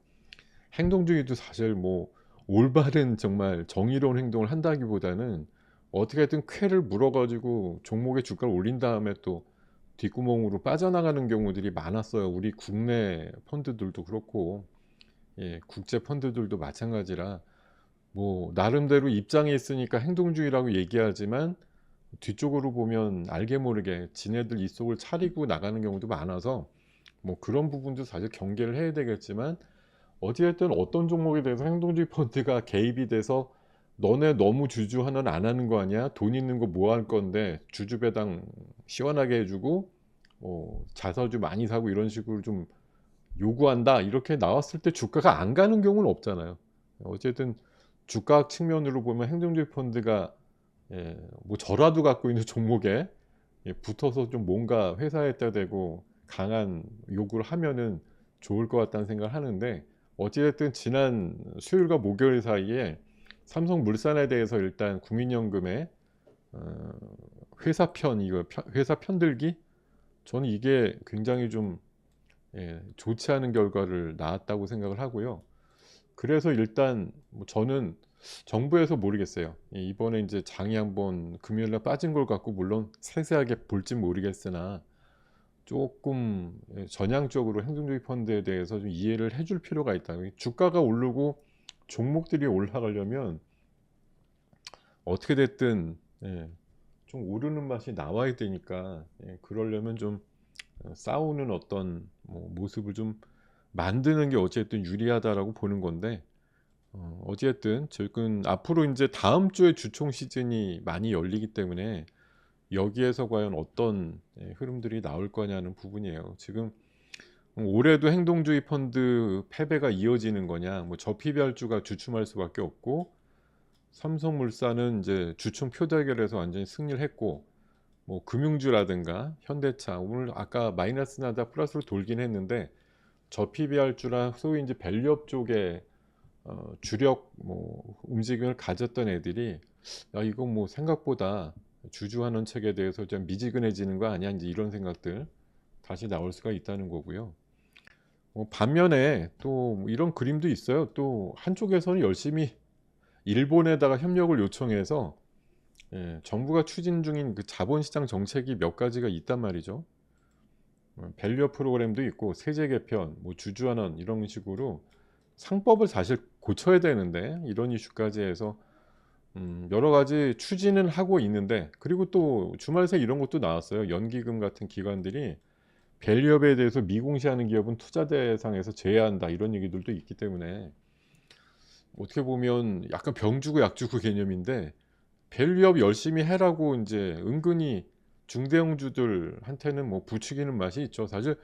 행동주의도 사실 뭐 올바른 정말 정의로운 행동을 한다기보다는 어떻게든 쾌를 물어가지고 종목의 주가를 올린 다음에 또 뒷구멍으로 빠져나가는 경우들이 많았어요. 우리 국내 펀드들도 그렇고 국제 펀드들도 마찬가지라 뭐 나름대로 입장에 있으니까 행동주의라고 얘기하지만 뒤쪽으로 보면 알게 모르게 지네들 입속을 차리고 나가는 경우도 많아서 뭐 그런 부분도 사실 경계를 해야 되겠지만 어찌됐든 어떤 종목에 대해서 행동주의 펀드가 개입이 돼서 너네 너무 주주환원 안 하는 거 아니야? 돈 있는 거 뭐 할 건데 주주배당 시원하게 해주고 자사주 많이 사고 이런 식으로 좀 요구한다 이렇게 나왔을 때 주가가 안 가는 경우는 없잖아요. 어쨌든 주가 측면으로 보면 행동주의 펀드가 뭐 저라도 갖고 있는 종목에 붙어서 좀 뭔가 회사에다 대고 강한 요구를 하면은 좋을 것 같다는 생각을 하는데 어찌됐든 지난 수요일과 목요일 사이에 삼성물산에 대해서 일단 국민연금의 어, 회사 편들기 저는 이게 굉장히 좀 좋지 않은 결과를 낳았다고 생각을 하고요. 그래서 일단 뭐 저는 정부에서 모르겠어요. 이번에 이제 장이 한번 금요일날 빠진 걸 갖고 물론 세세하게 볼진 모르겠으나 조금 전향적으로 행동주의 펀드에 대해서 좀 이해를 해줄 필요가 있다. 주가가 오르고 종목들이 올라가려면 어떻게 됐든 좀 오르는 맛이 나와야 되니까 그러려면 좀 싸우는 어떤 뭐 모습을 좀 만드는 게 어쨌든 유리하다라고 보는 건데 어쨌든 지금 앞으로 이제 다음 주에 주총 시즌이 많이 열리기 때문에 여기에서 과연 어떤 흐름들이 나올 거냐는 부분이에요. 지금 올해도 행동주의 펀드 패배가 이어지는 거냐, 뭐 저피별주가 주춤할 수밖에 없고 삼성물산은 이제 주총 표대결에서 완전히 승리를 했고 뭐 금융주라든가 현대차 오늘 아까 마이너스 나다 플러스로 돌긴 했는데 저PBR주랑 소위 이제 밸류업 쪽에 주력 뭐 움직임을 가졌던 애들이 야 이거 뭐 생각보다 주주환원 책에 대해서 좀 미지근해지는 거 아니야 이제 이런 생각들 다시 나올 수가 있다는 거고요. 반면에 또뭐 이런 그림도 있어요. 또 한쪽에서는 열심히 일본에다가 협력을 요청해서 정부가 추진 중인 그 자본시장 정책이 몇 가지가 있단 말이죠. 밸류업 프로그램도 있고 세제 개편, 뭐 주주환원 이런 식으로 상법을 사실 고쳐야 되는데 이런 이슈까지 해서 여러 가지 추진은 하고 있는데 그리고 또 주말 새 이런 것도 나왔어요. 연기금 같은 기관들이 밸류업에 대해서 미공시하는 기업은 투자 대상에서 제외한다 이런 얘기들도 있기 때문에 어떻게 보면 약간 병 주고 약 주고 개념인데 밸류업 열심히 해라고 인제 은근히 중대형주들한테는 뭐 부추기는 맛이 있죠. 사실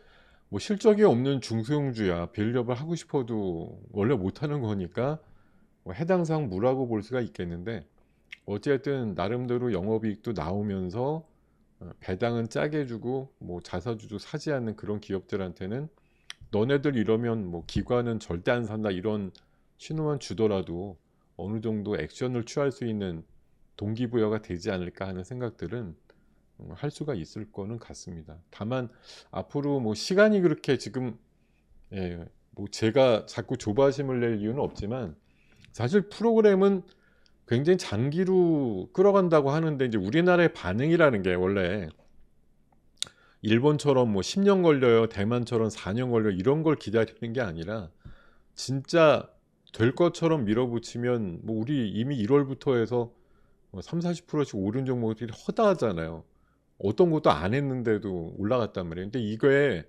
뭐 실적이 없는 중소형주야 밸류업을 하고 싶어도 원래 못하는 거니까 뭐 해당 사항 무라고 볼 수가 있겠는데 어쨌든 나름대로 영업이익도 나오면서 배당은 짜게 주고 뭐 자사주도 사지 않는 그런 기업들한테는 "너네들 이러면 뭐 기관은 절대 안 산다." 이런 신호만 주더라도 어느 정도 액션을 취할 수 있는 동기부여가 되지 않을까 하는 생각들은 할 수가 있을 거는 같습니다. 다만 앞으로 뭐 시간이 그렇게 지금 뭐 제가 자꾸 조바심을 낼 이유는 없지만 사실 프로그램은 굉장히 장기로 끌어간다고 하는데 이제 우리나라의 반응이라는 게 원래 일본처럼 뭐 10년 걸려요. 대만처럼 4년 걸려요. 이런 걸 기다리는 게 아니라 진짜 될 것처럼 밀어붙이면 뭐 우리 이미 1 월부터 해서 뭐 30-40% 씩 오른 종목들이 허다하잖아요. 어떤 것도 안 했는데도 올라갔단 말이에요. 근데 이게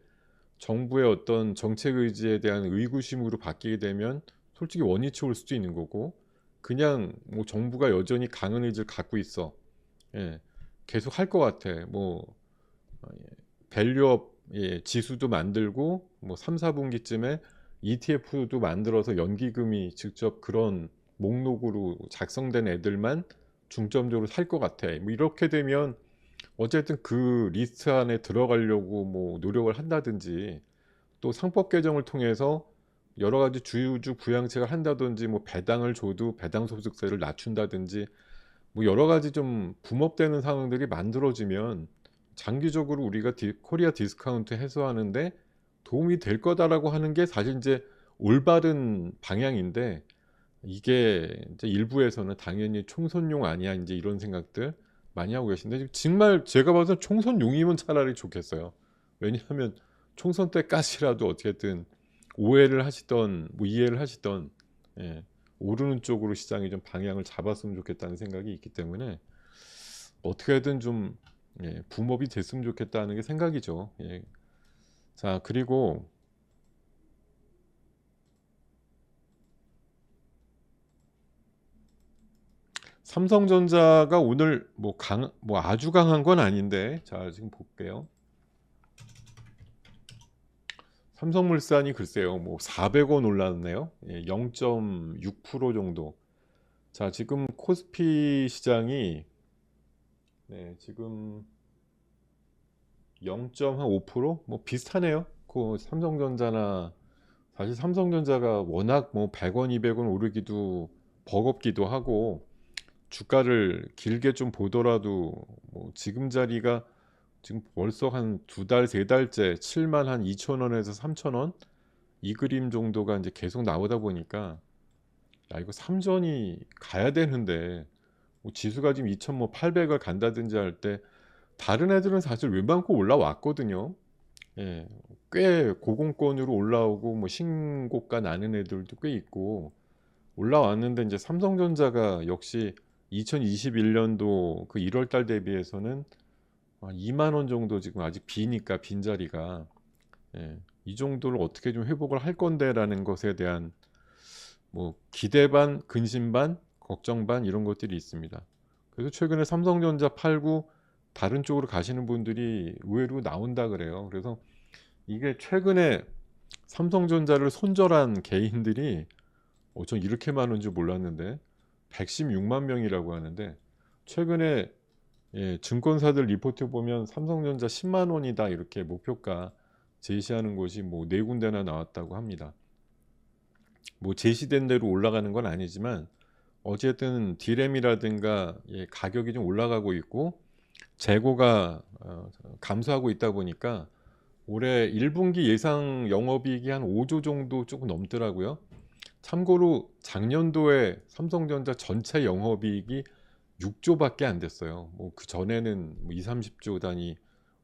정부의 어떤 정책 의지에 대한 의구심으로 바뀌게 되면 솔직히 원위치 올 수도 있는 거고 그냥 뭐 '정부가 여전히 강한 의지를 갖고 있어. 예. 계속 할 것 같아.' 뭐 밸류업 지수도 만들고 뭐 3-4 분기쯤에 ETF도 만들어서 연기금이 직접 그런 목록으로 작성된 애들만 중점적으로 살 것 같아. 뭐 이렇게 되면 어쨌든 그 리스트 안에 들어가려고 뭐 노력을 한다든지 또 상법 개정을 통해서 여러 가지 주주 부양책을 한다든지 뭐 배당을 줘도 배당 소득세를 낮춘다든지 뭐 여러 가지 좀 붐업되는 상황들이 만들어지면 장기적으로 우리가 코리아 디스카운트 해소하는 데 도움이 될 거다라고 하는 게 사실 인제 올바른 방향인데 이게 인제 일부에서는 '당연히 총선용 아니야.' 인제 이런 생각들 많이 하고 계신데 정말 제가 봐서는 총선용이면 차라리 좋겠어요. 왜냐하면 총선 때까지라도 어떻게든 오해를 하시든 뭐 이해를 하시든 예 오르는 쪽으로 시장이 좀 방향을 잡았으면 좋겠다는 생각이 있기 때문에 어떻게든 좀 붐업이 됐으면 좋겠다는 게 생각이죠. 예. 자 그리고 삼성전자가 오늘 뭐 아주 강한 건 아닌데 자 지금 볼게요. 삼성물산이 글쎄요 뭐 400원 올랐네요. 0.6% 정도. 자 지금 코스피 시장이 지금 0.5% 뭐 비슷하네요. 그 삼성전자나 사실 삼성전자가 워낙 뭐 100원 200원 오르기도 버겁기도 하고 주가를 길게 좀 보더라도 뭐 지금 자리가 지금 벌써 한 2달 3 달째 7만 한 2천 원에서 3천 원 이 그림 정도가 인제 계속 나오다 보니까 '야 이거 삼전이 가야 되는데' 뭐 지수가 지금 2,000 뭐 800을 간다든지 할 때 다른 애들은 사실 웬만큼 올라왔거든요. 예. 꽤 고공권으로 올라오고 뭐 신고가 나는 애들도 꽤 있고 올라왔는데 인제 삼성전자가 역시 2021년도 그 1월 달 대비해서는 2만 원 정도 지금 아직 비니까 빈자리가, 예, 이 정도를 어떻게 좀 회복을 할 건데라는 것에 대한 뭐 기대 반, 근심 반, 걱정 반 이런 것들이 있습니다. 그래서 최근에 삼성전자 팔고 다른 쪽으로 가시는 분들이 의외로 나온다 그래요. 그래서 이게 최근에 삼성전자를 손절한 개인들이 전 이렇게 많은 줄 몰랐는데 116만 명이라고 하는데, 최근에 증권사들 리포트 보면 삼성전자 10만 원이다 이렇게 목표가 제시하는 곳이 뭐 네 군데나 나왔다고 합니다. 뭐 제시된 대로 올라가는 건 아니지만 어쨌든 디램이라든가 가격이 좀 올라가고 있고 재고가 감소하고 있다 보니까 올해 1분기 예상 영업이익이 한 5조 정도 조금 넘더라고요. 참고로 작년도에 삼성전자 전체 영업이익이 6조밖에 안 됐어요. 뭐 그 전에는 뭐 2, 30조 단위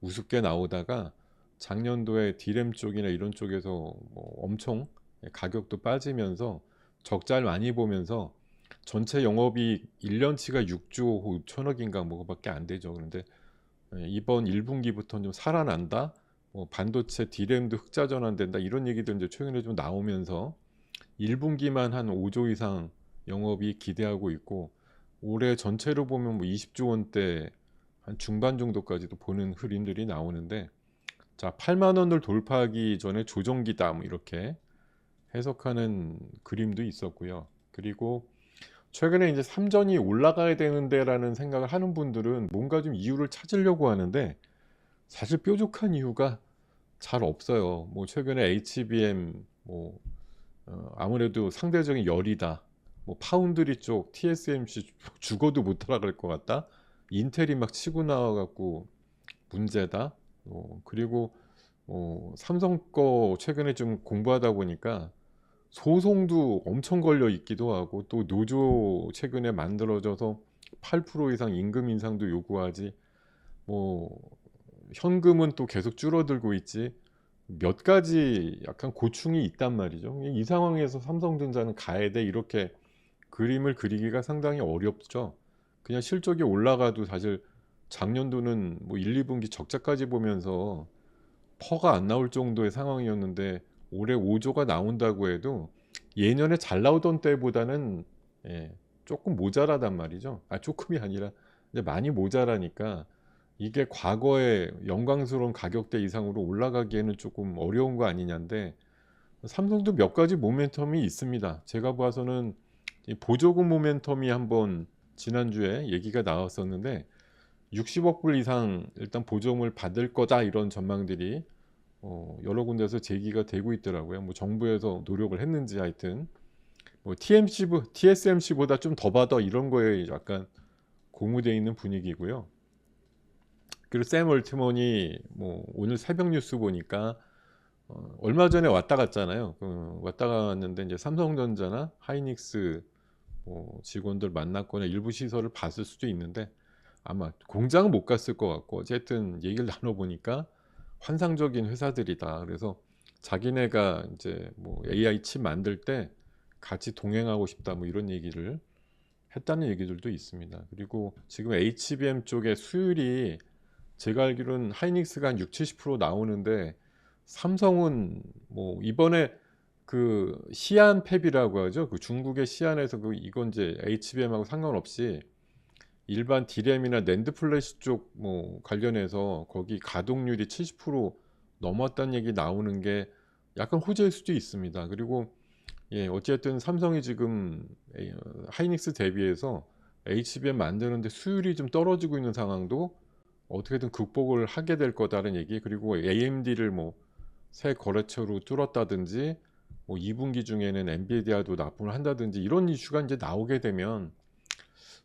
우습게 나오다가 작년도에 디램 쪽이나 이런 쪽에서 뭐 엄청 가격도 빠지면서 적자를 많이 보면서 전체 영업이익 1년치가 6조 5천억인가 뭐밖에 안 되죠. 그런데 이번 1분기부터는 좀 살아난다. 뭐 반도체 디램도 흑자 전환된다. 이런 얘기들 이제 최근에 좀 나오면서 1분기만 한 5조 이상 영업이 기대하고 있고, 올해 전체로 보면 뭐 20조 원대 한 중반 정도까지도 보는 흐름들이 나오는데, 자, 8만 원을 돌파하기 전에 조정기다 뭐 이렇게 해석하는 그림도 있었고요. 그리고 최근에 이제 삼전이 올라가야 되는데라는 생각을 하는 분들은 뭔가 좀 이유를 찾으려고 하는데 사실 뾰족한 이유가 잘 없어요. 뭐 최근에 HBM 뭐 아무래도 상대적인 열이다. 뭐 파운드리 쪽 TSMC 죽어도 못 따라갈 것 같다. 인텔이 막 치고 나와 갖고 문제다. 그리고 삼성 거 최근에 좀 공부하다 보니까 소송도 엄청 걸려 있기도 하고, 또 노조 최근에 만들어져서 8% 이상 임금 인상도 요구하지, 뭐 현금은 또 계속 줄어들고 있지, 몇 가지 약간 고충이 있단 말이죠. 이 상황에서 삼성전자는 가야 돼 이렇게 그림을 그리기가 상당히 어렵죠. 그냥 실적이 올라가도 사실 작년도는 뭐 1, 2분기 적자까지 보면서 퍼가 안 나올 정도의 상황이었는데 올해 5조가 나온다고 해도 예년에 잘 나오던 때보다는 예, 조금 모자라단 말이죠. 조금이 아니라 이제 많이 모자라니까 이게 과거의 영광스러운 가격대 이상으로 올라가기에는 조금 어려운 거 아니냐인데, 삼성도 몇 가지 모멘텀이 있습니다. 제가 봐서는 이 보조금 모멘텀이 한번 지난주에 얘기가 나왔었는데 60억 불 이상 일단 보조금을 받을 거다 이런 전망들이 여러 군데서 제기가 되고 있더라고요. 뭐 정부에서 노력을 했는지 하여튼 뭐 TSMC보다 좀 더 받아 이런 거에 약간 고무되어 있는 분위기고요. 그리고 샘 올트먼이 뭐 오늘 새벽 뉴스 보니까 얼마 전에 왔다 갔잖아요. 왔다 갔는데 이제 삼성전자나 하이닉스 뭐 직원들 만났거나 일부 시설을 봤을 수도 있는데 아마 공장은 못 갔을 것 같고, 어쨌든 얘기를 나눠보니까 환상적인 회사들이다. 그래서 자기네가 이제 뭐 AI 칩 만들 때 같이 동행하고 싶다 뭐 이런 얘기를 했다는 얘기들도 있습니다. 그리고 지금 HBM 쪽의 수율이 제가 알기로는 하이닉스가 한 6, 70% 나오는데 삼성은 뭐 이번에 그 시안 팹이라고 하죠. 그 중국의 시안에서 그 이건 이제 HBM하고 상관없이 일반 디램이나 낸드 플래시 쪽 뭐 관련해서 거기 가동률이 70% 넘었다는 얘기 나오는 게 약간 호재일 수도 있습니다. 그리고 어쨌든 삼성이 지금 하이닉스 대비해서 HBM 만드는데 수율이 좀 떨어지고 있는 상황도 어떻게든 극복을 하게 될 거다라는 얘기. 그리고 AMD를 뭐 새 거래처로 뚫었다든지 뭐 2분기 중에는 엔비디아도 납품을 한다든지 이런 이슈가 이제 나오게 되면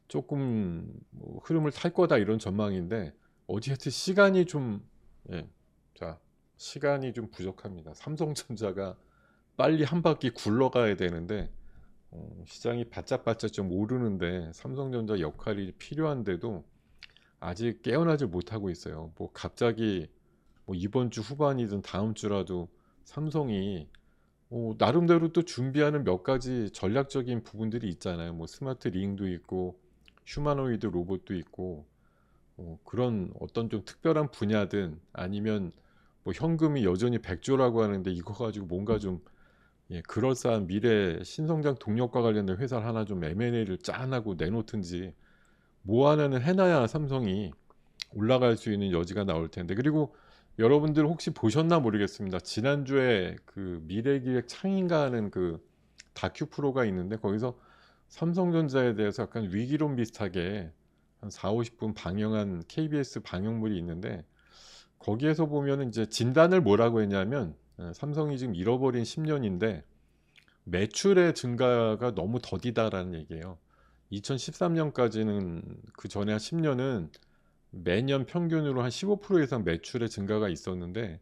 조금 뭐 흐름을 탈 거다 이런 전망인데, 어쨌든 시간이 좀 예, 자 시간이 좀 부족합니다. 삼성전자가 빨리 한 바퀴 굴러가야 되는데 시장이 바짝바짝 좀 오르는데 삼성전자 역할이 필요한데도 아직 깨어나지 못하고 있어요. 뭐 갑자기 뭐 이번 주 후반이든 다음 주라도 삼성이 나름대로 또 준비하는 몇 가지 전략적인 부분들이 있잖아요. 뭐 스마트 링도 있고 휴머노이드 로봇도 있고 그런 어떤 좀 특별한 분야든 아니면 뭐 현금이 여전히 100조라고 하는데 이거 가지고 뭔가 좀 그럴싸한 미래 신성장 동력과 관련된 회사를 하나 좀 M&A를 짠하고 내놓든지 뭐 하나는 해놔야 삼성이 올라갈 수 있는 여지가 나올 텐데. 그리고 여러분들 혹시 보셨나 모르겠습니다. 지난주에 그 미래기획 창인가 하는 그 다큐 프로가 있는데 거기서 삼성전자에 대해서 약간 위기론 비슷하게 한 4, 50분 방영한 KBS 방영물이 있는데 거기에서 보면은 이제 진단을 뭐라고 했냐면 삼성이 지금 잃어버린 10년인데 매출의 증가가 너무 더디다라는 얘기예요. 2013년까지는 그 전에 한 10년은 매년 평균으로 한 15% 이상 매출의 증가가 있었는데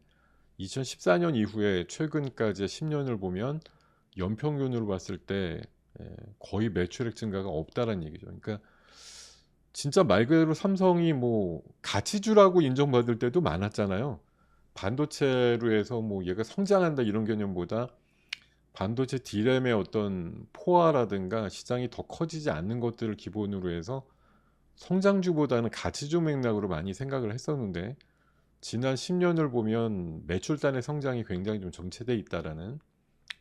2014년 이후에 최근까지의 10년을 보면 연평균으로 봤을 때 거의 매출액 증가가 없다라는 얘기죠. 그러니까 진짜 말 그대로 삼성이 뭐 가치주라고 인정받을 때도 많았잖아요. 반도체로 해서 뭐 얘가 성장한다 이런 개념보다 반도체 D램의 어떤 포화라든가 시장이 더 커지지 않는 것들을 기본으로 해서 성장주보다는 가치주 맥락으로 많이 생각을 했었는데 지난 10년을 보면 매출단의 성장이 굉장히 좀 정체돼 있다라는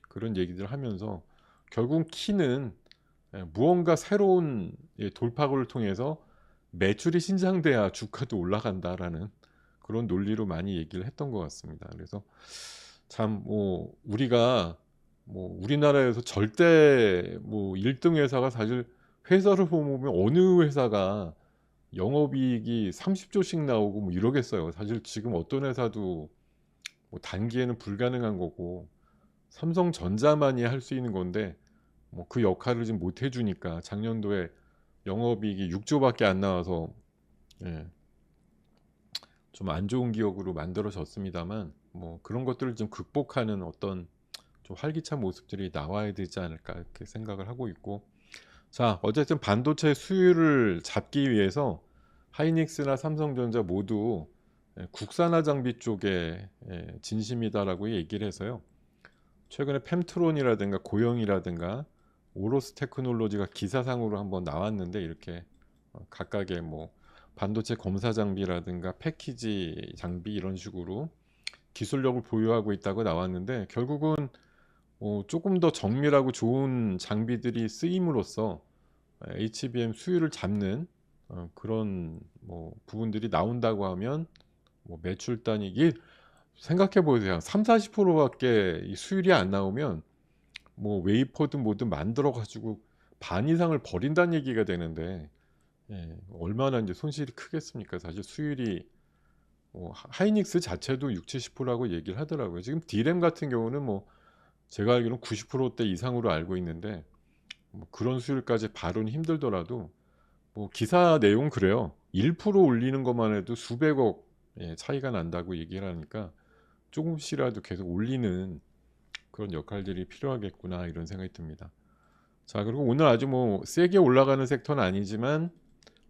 그런 얘기들을 하면서 결국 키는 무언가 새로운 돌파구를 통해서 매출이 신장돼야 주가도 올라간다라는 그런 논리로 많이 얘기를 했던 것 같습니다. 그래서 참 뭐 우리가 뭐 우리나라에서 절대 뭐 1등 회사가 사실 회사를 보면 어느 회사가 영업이익이 30조씩 나오고 뭐 이러겠어요. 사실 지금 어떤 회사도 뭐 단기에는 불가능한 거고 삼성전자만이 할 수 있는 건데 뭐 그 역할을 지금 못 해주니까 작년도에 영업이익이 6조밖에 안 나와서 예, 좀 안 좋은 기억으로 만들어졌습니다만 뭐 그런 것들을 좀 극복하는 어떤 좀 활기찬 모습들이 나와야 되지 않을까 이렇게 생각을 하고 있고 자 어쨌든 반도체 수율을 잡기 위해서 하이닉스나 삼성전자 모두 국산화 장비 쪽에 진심이다라고 얘기를 해서요. 최근에 펜트론이라든가 고영이라든가 오로스 테크놀로지가 기사상으로 한번 나왔는데 이렇게 각각의 뭐 반도체 검사 장비라든가 패키지 장비 이런 식으로 기술력을 보유하고 있다고 나왔는데 결국은 조금 더 정밀하고 좋은 장비들이 쓰임으로써 HBM 수율을 잡는 그런 뭐 부분들이 나온다고 하면 뭐 매출 단위기 생각해 보세요. 3, 40%밖에 이 수율이 안 나오면 뭐 웨이퍼든 뭐든 만들어 가지고 반 이상을 버린다는 얘기가 되는데 얼마나 이제 손실이 크겠습니까? 사실 수율이 하이닉스 자체도 6, 70%라고 얘기를 하더라고요. 지금 D램 같은 경우는 뭐 제가 알기로는 90%대 이상으로 알고 있는데 뭐 그런 수율까지 바로는 힘들더라도 뭐 기사 내용 그래요. 1% 올리는 것만 해도 수백억 차이가 난다고 얘기를 하니까 조금씩이라도 계속 올리는 그런 역할들이 필요하겠구나 이런 생각이 듭니다. 자 그리고 오늘 아주 뭐 세게 올라가는 섹터는 아니지만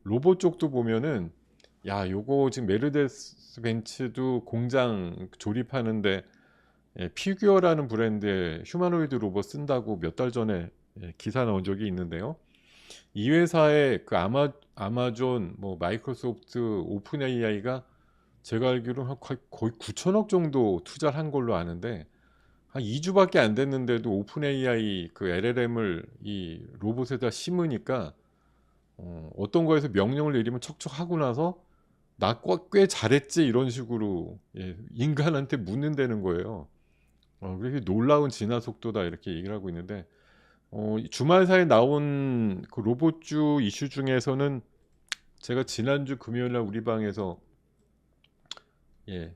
로봇 쪽도 보면은 야 요거 지금 메르데스 벤츠도 공장 조립하는데 피규어라는 브랜드의 휴머노이드 로봇 쓴다고 몇 달 전에 기사 나온 적이 있는데요. 이 회사의 그 아마존, 뭐 마이크로소프트, 오픈 AI가 제가 알기로는 거의 9천억 정도 투자를 한 걸로 아는데 한 2주밖에 안 됐는데도 오픈 AI 그 LLM을 이 로봇에다 심으니까 어떤 거에서 명령을 내리면 척척 하고 나서 나 꽤 잘했지 이런 식으로 인간한테 묻는다는 거예요. 그렇게 놀라운 진화 속도다 이렇게 얘기를 하고 있는데 주말 사이에 나온 그 로봇주 이슈 중에서는 제가 지난주 금요일 날 우리 방에서 예,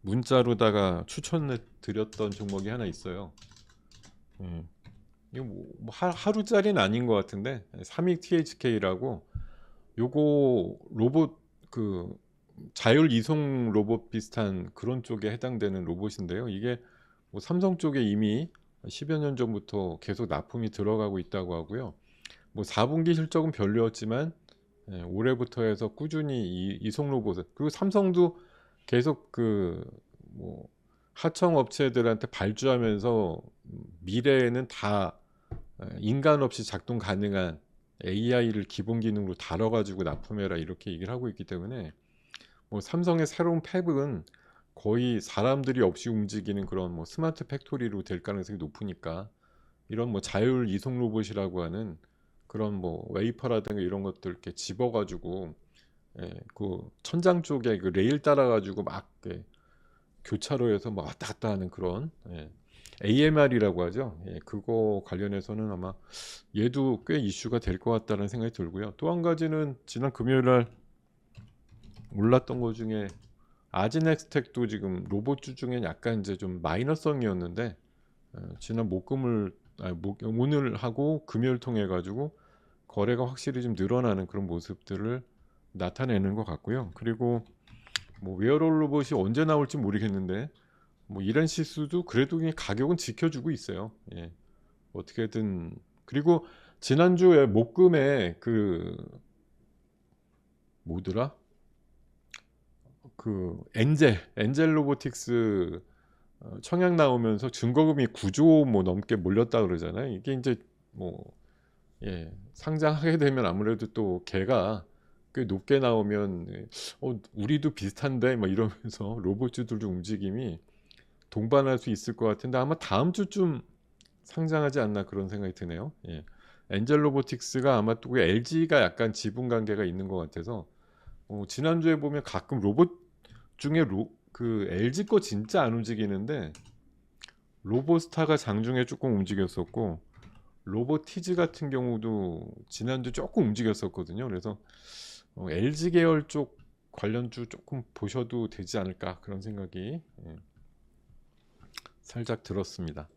문자로다가 추천해 드렸던 종목이 하나 있어요. 예, 이거 뭐 하루짜리는 아닌 것 같은데 삼익 THK라고 요거 로봇 그 자율 이송 로봇 비슷한 그런 쪽에 해당되는 로봇인데요. 이게 뭐 삼성 쪽에 이미 10여 년 전부터 계속 납품이 들어가고 있다고 하고요. 뭐 4분기 실적은 별로였지만 올해부터 해서 꾸준히 이송 로봇을 그리고 삼성도 계속 그 뭐 하청 업체들한테 발주하면서 미래에는 다 인간 없이 작동 가능한 AI를 기본 기능으로 다뤄가지고 납품해라 이렇게 얘기를 하고 있기 때문에 뭐 삼성의 새로운 팹은 거의 사람들이 없이 움직이는 그런 뭐 스마트 팩토리로 될 가능성이 높으니까 이런 뭐 자율 이송 로봇이라고 하는 그런 뭐 웨이퍼라든가 이런 것들 이렇게 집어가지고 그 천장 쪽에 그 레일 따라가지고 막 교차로에서 막 왔다 갔다 하는 그런 AMR이라고 하죠. 그거 관련해서는 아마 얘도 꽤 이슈가 될 것 같다는 생각이 들고요. 또 한 가지는 지난 금요일 날 올랐던 것 중에 아지넥스텍도 지금 로봇주 중에 약간 이제 좀 마이너성이었는데 지난 오늘 하고 금요일 통해 가지고 거래가 확실히 좀 늘어나는 그런 모습들을 나타내는 것 같고요. 그리고 뭐 웨어러블 로봇이 언제 나올지 모르겠는데 뭐 이란시스도 그래도 그냥 가격은 지켜주고 있어요. 어떻게든. 그리고 지난주에 목금에 그 뭐더라? 그 엔젤 로보틱스 청약 나오면서 증거금이 9조 뭐 넘게 몰렸다 그러잖아요. 이게 이제 뭐 상장하게 되면 아무래도 또 걔가 꽤 높게 나오면 우리도 비슷한데 막 이러면서 로봇주들 움직임이 동반할 수 있을 것 같은데 아마 다음 주쯤 상장하지 않나 그런 생각이 드네요. 엔젤 로보틱스가 아마 또 LG가 약간 지분 관계가 있는 것 같아서 지난주에 보면 가끔 로봇 중에 그 LG 거 진짜 안 움직이는데 로보스타가 장중에 조금 움직였었고 로보티즈 같은 경우도 지난주 조금 움직였었거든요. 그래서 LG 계열 쪽 관련주 조금 보셔도 되지 않을까 그런 생각이 살짝 들었습니다.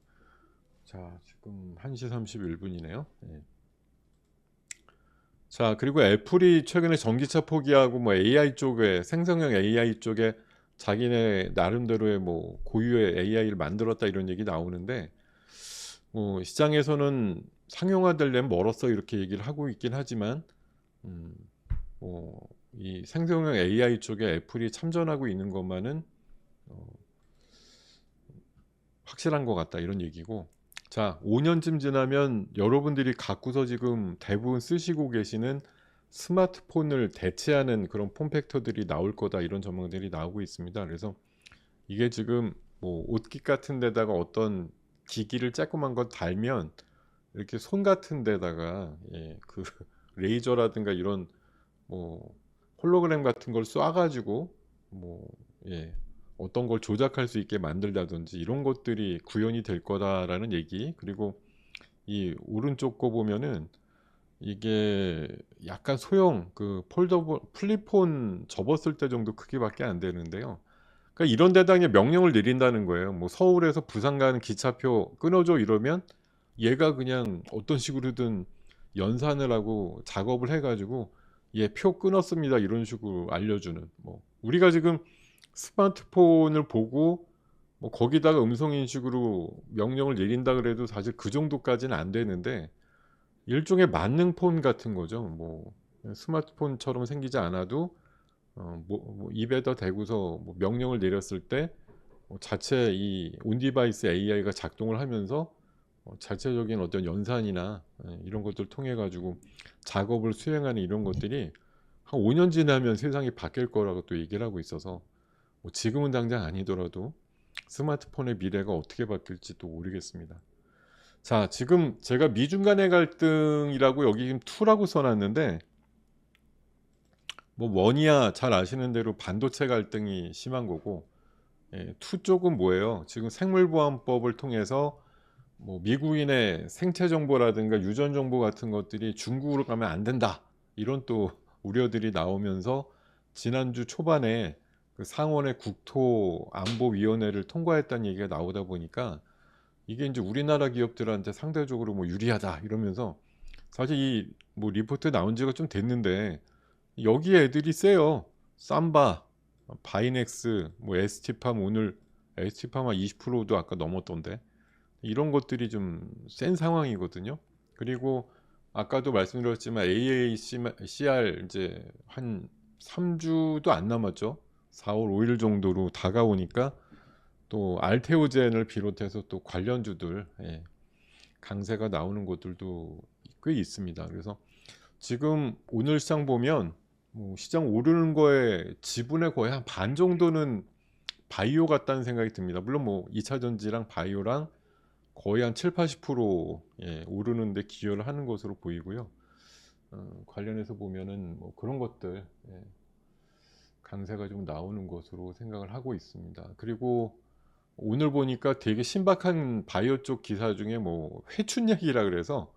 자, 지금 1시 31분이네요. 자, 그리고 애플이 최근에 전기차 포기하고 뭐 AI 쪽에 생성형 AI 쪽에 자기네 나름대로의 뭐 고유의 AI를 만들었다 이런 얘기 나오는데 뭐 시장에서는 상용화되려면 멀었어 이렇게 얘기를 하고 있긴 하지만 이 생성형 AI 쪽에 애플이 참전하고 있는 것만은 확실한 것 같다 이런 얘기고 자 5년쯤 지나면 여러분들이 갖고서 지금 대부분 쓰시고 계시는 스마트폰을 대체하는 그런 폼팩터들이 나올 거다 이런 전망들이 나오고 있습니다. 그래서 이게 지금 뭐 옷깃 같은 데다가 어떤 기기를 조그만 거 달면 이렇게 손 같은 데다가 그 레이저라든가 이런 뭐 홀로그램 같은 걸 쏴가지고 뭐 어떤 걸 조작할 수 있게 만들다든지 이런 것들이 구현이 될 거다라는 얘기. 그리고 이 오른쪽 거 보면은 이게 약간 소형 그 폴더블 플립폰 접었을 때 정도 크기밖에 안 되는데요. 그러니까 이런 데다 그냥 명령을 내린다는 거예요. 뭐 서울에서 부산 가는 기차표 끊어줘 이러면 얘가 그냥 어떤 식으로든 연산을 하고 작업을 해가지고 얘 표 끊었습니다 이런 식으로 알려주는 뭐 우리가 지금 스마트폰을 보고 뭐 거기다가 음성 인식으로 명령을 내린다 그래도 사실 그 정도까지는 안 되는데 일종의 만능폰 같은 거죠. 뭐 스마트폰처럼 생기지 않아도 뭐 입에다 대고서 뭐 명령을 내렸을 때 자체 이 온디바이스 AI가 작동을 하면서 자체적인 어떤 연산이나 이런 것들 통해 가지고 작업을 수행하는 이런 것들이 한 5년 지나면 세상이 바뀔 거라고 또 얘기를 하고 있어서 뭐 지금은 당장 아니더라도 스마트폰의 미래가 어떻게 바뀔지 또 모르겠습니다. 자, 지금 제가 미중 간의 갈등이라고 여기 지금 2라고 써놨는데 뭐 원이야 잘 아시는 대로 반도체 갈등이 심한 거고 2 쪽은 뭐예요? 지금 생물보안법을 통해서 뭐 미국인의 생체 정보라든가 유전 정보 같은 것들이 중국으로 가면 안 된다 이런 또 우려들이 나오면서 지난주 초반에 그 상원의 국토안보위원회를 통과했다는 얘기가 나오다 보니까 이게 이제 우리나라 기업들한테 상대적으로 뭐 유리하다 이러면서 사실 이 뭐 리포트 나온 지가 좀 됐는데 여기 애들이 세요. 삼바, 바이넥스, 뭐 ST팜 오늘 ST팜 한 20%도 아까 넘었던데 이런 것들이 좀 센 상황이거든요. 그리고 아까도 말씀드렸지만 AACR 이제 한 3주도 안 남았죠. 4월 5일 정도로 다가오니까 또 알테오젠을 비롯해서 또 관련주들 강세가 나오는 곳들도 꽤 있습니다. 그래서 지금 오늘 시장 보면 뭐 시장 오르는 거에 지분의 거의 한 반 정도는 바이오 같다는 생각이 듭니다. 물론 뭐 2차 전지랑 바이오랑 거의 한 7-80% 예, 오르는데 기여를 하는 것으로 보이고요. 관련해서 보면은 뭐 그런 것들 예, 강세가 좀 나오는 것으로 생각을 하고 있습니다. 그리고 오늘 보니까 되게 신박한 바이오 쪽 기사 중에 뭐 회춘약이라 그래서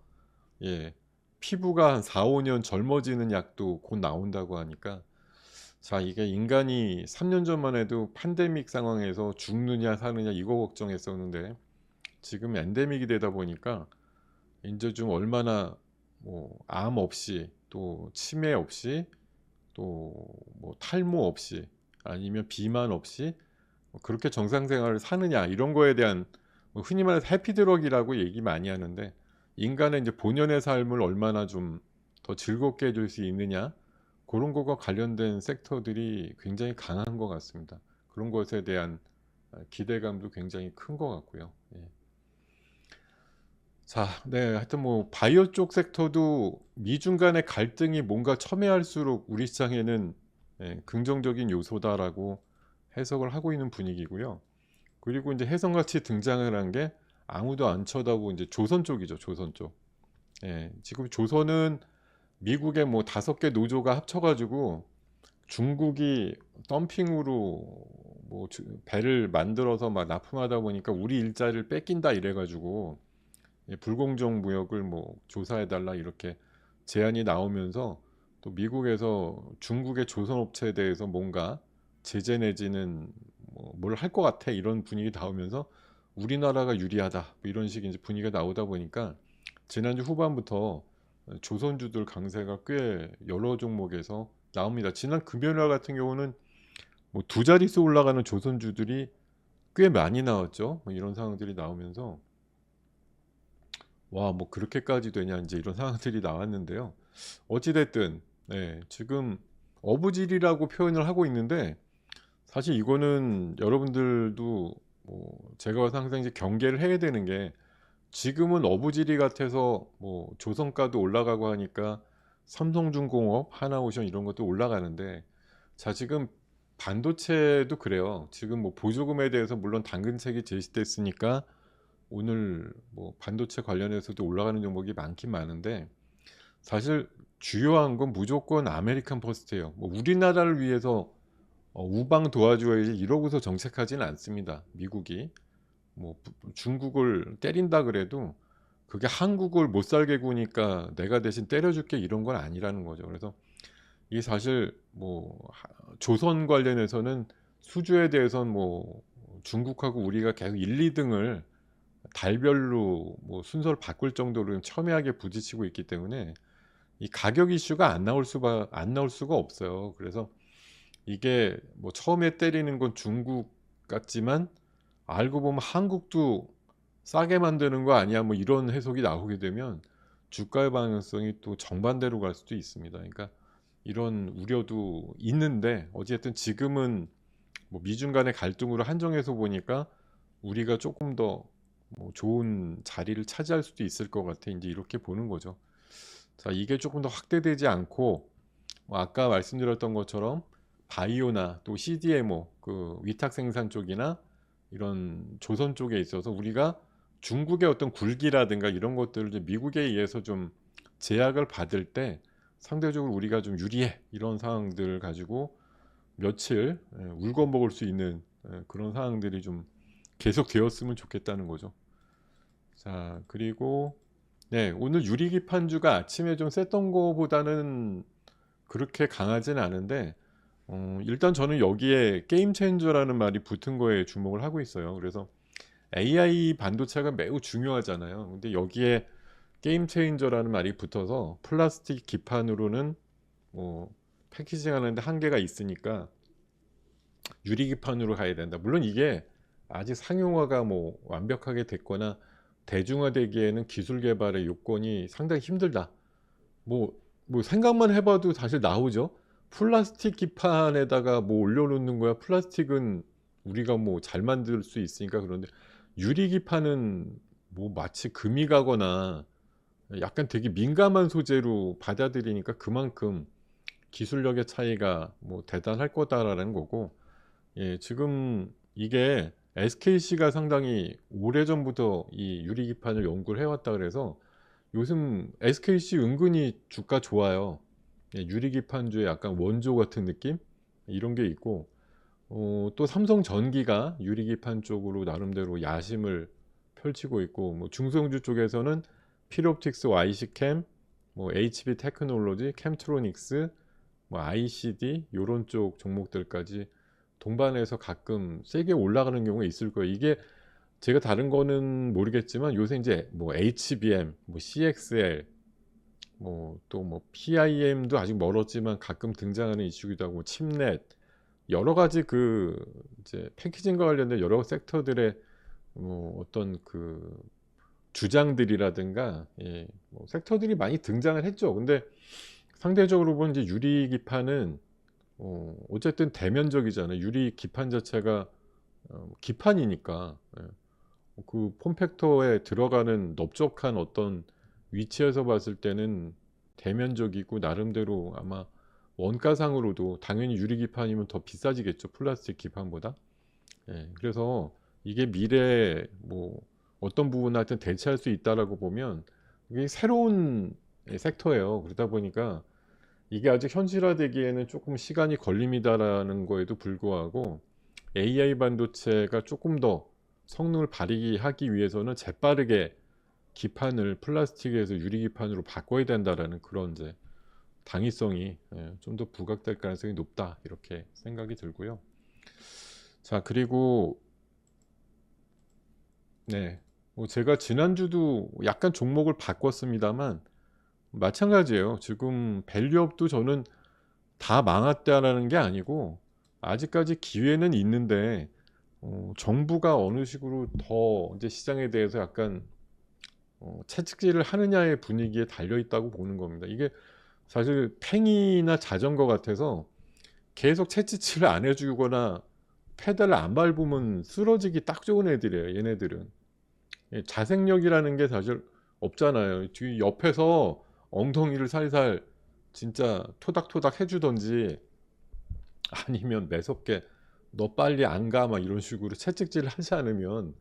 예, 피부가 한 4-5년 젊어지는 약도 곧 나온다고 하니까 자, 이게 인간이 3년 전만 해도 팬데믹 상황에서 죽느냐 사느냐 이거 걱정했었는데 지금 엔데믹이 되다 보니까 이제 좀 얼마나 뭐 암 없이 또 치매 없이 또 뭐 탈모 없이 아니면 비만 없이 뭐 그렇게 정상 생활을 사느냐 이런 거에 대한 뭐 흔히 말해서 해피드럭이라고 얘기 많이 하는데 인간의 이제 본연의 삶을 얼마나 좀 더 즐겁게 해줄 수 있느냐 그런 거가 관련된 섹터들이 굉장히 강한 것 같습니다. 그런 것에 대한 기대감도 굉장히 큰 것 같고요. 예. 자, 네, 하여튼 뭐 바이오 쪽 섹터도 미중 간의 갈등이 뭔가 첨예할수록 우리 시장에는 예, 긍정적인 요소다라고 해석을 하고 있는 분위기고요. 그리고 이제 혜성같이 등장을 한 게 아무도 안 쳐다보고 이제 조선 쪽이죠, 조선 쪽. 예, 지금 조선은 미국의 뭐 5개 노조가 합쳐가지고 중국이 덤핑으로 뭐 배를 만들어서 막 납품하다 보니까 우리 일자리를 뺏긴다 이래가지고 예, 불공정 무역을 뭐 조사해달라 이렇게 제안이 나오면서 또 미국에서 중국의 조선업체에 대해서 뭔가 제재 내지는 뭘 할 것 같아 이런 분위기 나오면서 우리나라가 유리하다 뭐 이런 식의 이제 분위기가 나오다 보니까 지난주 후반부터 조선주들 강세가 꽤 여러 종목에서 나옵니다. 지난 금요일 날 같은 경우는 뭐 두 자릿수 올라가는 조선주들이 꽤 많이 나왔죠. 뭐 이런 상황들이 나오면서 와, 뭐 그렇게까지 되냐 이제 이런 상황들이 나왔는데요. 어찌됐든 네, 지금 어부질이라고 표현을 하고 있는데 사실 이거는 여러분들도 뭐 제가 봐서 항상 이제 경계를 해야 되는 게 지금은 어부지리 같아서 뭐 조선가도 올라가고 하니까 삼성중공업, 하나오션 이런 것도 올라가는데 자, 지금 반도체도 그래요. 지금 뭐 보조금에 대해서 물론 당근책이 제시됐으니까 오늘 뭐 반도체 관련해서도 올라가는 종목이 많긴 많은데 사실 주요한 건 무조건 아메리칸 퍼스트예요. 뭐 우리나라를 위해서 우방 도와줘야지 이러고서 정책하지는 않습니다. 미국이 뭐 중국을 때린다 그래도 그게 한국을 못 살게 구니까 내가 대신 때려줄게 이런 건 아니라는 거죠. 그래서 이 사실 뭐 조선 관련해서는 수주에 대해서는 뭐 중국하고 우리가 계속 1, 2등을 달별로 뭐 순서를 바꿀 정도로 첨예하게 부딪히고 있기 때문에 이 가격 이슈가 안 나올 수가 없어요. 그래서 이게 뭐 처음에 때리는 건 중국 같지만 알고 보면 한국도 싸게 만드는 거 아니야 뭐 이런 해석이 나오게 되면 주가의 방향성이 또 정반대로 갈 수도 있습니다. 그러니까 이런 우려도 있는데 어쨌든 지금은 뭐 미중 간의 갈등으로 한정해서 보니까 우리가 조금 더 뭐 좋은 자리를 차지할 수도 있을 것 같아. 이제 이렇게 보는 거죠. 자, 이게 조금 더 확대되지 않고 뭐 아까 말씀드렸던 것처럼 바이오나 또 CDMO 그 위탁 생산 쪽이나 이런 조선 쪽에 있어서 우리가 중국의 어떤 굴기라든가 이런 것들을 이제 미국에 의해서 좀 제약을 받을 때 상대적으로 우리가 좀 유리해 이런 상황들을 가지고 며칠 울고 먹을 수 있는 그런 상황들이 좀 계속 되었으면 좋겠다는 거죠. 자, 그리고 네, 오늘 유리기판주가 아침에 좀 셌던 거보다는 그렇게 강하진 않은데 일단 저는 여기에 게임 체인저라는 말이 붙은 거에 주목을 하고 있어요. 그래서 AI 반도체가 매우 중요하잖아요. 근데 여기에 게임 체인저라는 말이 붙어서 플라스틱 기판으로는 뭐 패키징 하는데 한계가 있으니까 유리기판으로 가야 된다. 물론 이게 아직 상용화가 뭐 완벽하게 됐거나 대중화되기에는 기술 개발의 요건이 상당히 힘들다. 뭐 생각만 해봐도 사실 나오죠. 플라스틱 기판에다가 뭐 올려놓는 거야. 플라스틱은 우리가 뭐 잘 만들 수 있으니까 그런데 유리 기판은 뭐 마치 금이 가거나 약간 되게 민감한 소재로 받아들이니까 그만큼 기술력의 차이가 뭐 대단할 거다라는 거고, 예, 지금 이게 SKC가 상당히 오래전부터 이 유리기판을 연구를 해왔다 그래서 요즘 SKC 은근히 주가 좋아요. 예, 유리기판주의 약간 원조 같은 느낌? 이런 게 있고, 또 삼성전기가 유리기판 쪽으로 나름대로 야심을 펼치고 있고, 뭐 중소형주 쪽에서는 필옵틱스, YC캠, 뭐 HB 테크놀로지, 캠트로닉스, 뭐 ICD 요런 쪽 종목들까지 동반해서 가끔 세게 올라가는 경우가 있을 거예요. 이게 제가 다른 거는 모르겠지만 요새 이제 뭐 HBM, 뭐 CXL, 뭐 또 뭐 PIM도 아직 멀었지만 가끔 등장하는 이슈기도 하고, 칩넷 여러 가지 그 이제 패키징과 관련된 여러 섹터들의 뭐 어떤 그 주장들이라든가, 예, 뭐 섹터들이 많이 등장을 했죠. 근데 상대적으로 보면 이제 유리기판은 어쨌든 대면적이잖아요. 유리기판 자체가 기판이니까, 예, 그 폼팩터에 들어가는 넓적한 어떤 위치에서 봤을 때는 대면적이고 나름대로 아마 원가상으로도 당연히 유리기판이면 더 비싸지겠죠. 플라스틱 기판보다. 예, 그래서 이게 미래에 뭐 어떤 부분 하여튼 대체할 수 있다라고 보면 이게 새로운 섹터예요. 그러다 보니까 이게 아직 현실화되기에는 조금 시간이 걸립니다라는 거에도 불구하고 AI 반도체가 조금 더 성능을 발휘하기 위해서는 재빠르게 기판을 플라스틱에서 유리기판으로 바꿔야 된다라는 그런 이제 당위성이, 좀 더 부각될 가능성이 높다 이렇게 생각이 들고요. 자, 그리고 네, 뭐 제가 지난주도 약간 종목을 바꿨습니다만 마찬가지예요. 지금 밸류업도 저는 다 망했다라는 게 아니고 아직까지 기회는 있는데, 정부가 어느 식으로 더 이제 시장에 대해서 약간 채찍질을 하느냐의 분위기에 달려 있다고 보는 겁니다. 이게 사실 팽이나 자전거 같아서 계속 채찍질을 안 해주거나 페달을 안 밟으면 쓰러지기 딱 좋은 애들이에요. 얘네들은. 예, 자생력이라는 게 사실 없잖아요. 뒤 옆에서 엉덩이를 살살 진짜 토닥토닥 해주던지, 아니면 매섭게 너 빨리 안 가 막 이런 식으로 채찍질을 하지 않으면